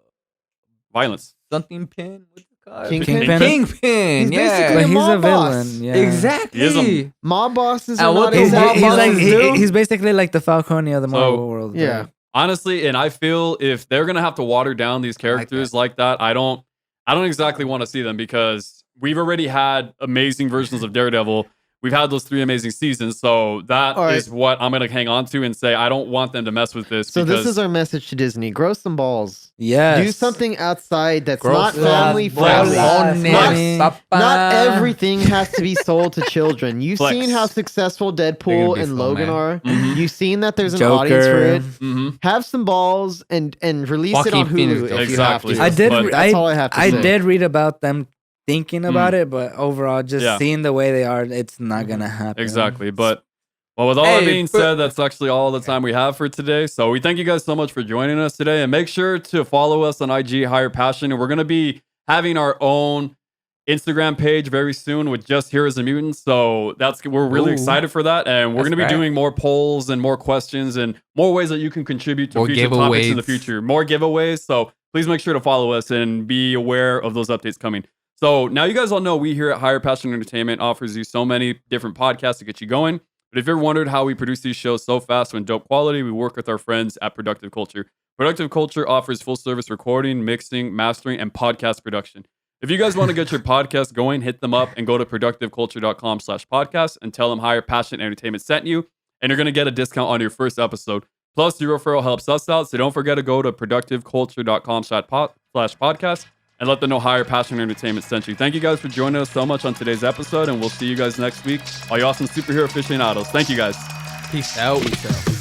Violence. Something pin? What's it god? Kingpin? Kingpin. He's Yeah. basically But a he's a mob boss. villain. Yeah. Exactly. He is a- Mob bosses And are what not the He's, exactly he's mob like bosses do? he's basically like the Falcone of the Marvel world. yeah. bro. Honestly, and I feel if they're gonna have to water down these characters like that, I don't exactly want to see them because we've already had amazing versions of Daredevil. We've had those 3 amazing seasons, so that All right. is what I'm gonna hang on to and say I don't want them to mess with this. So because this is our message to Disney: grow some balls. Yes. Do something outside that's Grow not some family balls. friendly. Money. Not everything has to be sold to children. You've Flex. seen how successful They're Deadpool gonna be and so Logan mad. are. Mhm. You've seen that there's an audience for Joker. it. hmm Have some balls and release it Joaquin on Phoenix, Hulu though. if you have Exactly. to. I did. But That's all I have to I say. did read about them thinking about it, but overall, just Yeah. seeing the way they are, it's not gonna happen. Exactly. But well, with all that Hey, being but- said, that's actually all the time we have for today. So we thank you guys so much for joining us today, and make sure to follow us on IG Higher Passion. And we're gonna be having our own Instagram page very soon with just Heroes and Mutants. So we're really Ooh. excited for that, and we're That's gonna be right. doing more polls and more questions and more ways that you can contribute to More future topics in the giveaways. future. More giveaways. So please make sure to follow us and be aware of those updates coming. So now you guys all know we here at Higher Passion Entertainment offers you so many different podcasts to get you going. But if you ever wondered how we produce these shows so fast and dope quality, we work with our friends at Productive Culture. Productive Culture offers full service recording, mixing, mastering, and podcast production. If you guys want to get your podcast going, hit them up and go to productiveculture.com/podcast and tell them Higher Passion Entertainment sent you, and you're going to get a discount on your first episode. Plus, your referral helps us out, so don't forget to go to productiveculture.com/podcast and let them know Higher Passion Entertainment sent you. Thank you guys for joining us so much on today's episode, and we'll see you guys next week. All you awesome superhero aficionados. Thank you guys. Peace out. Peace out.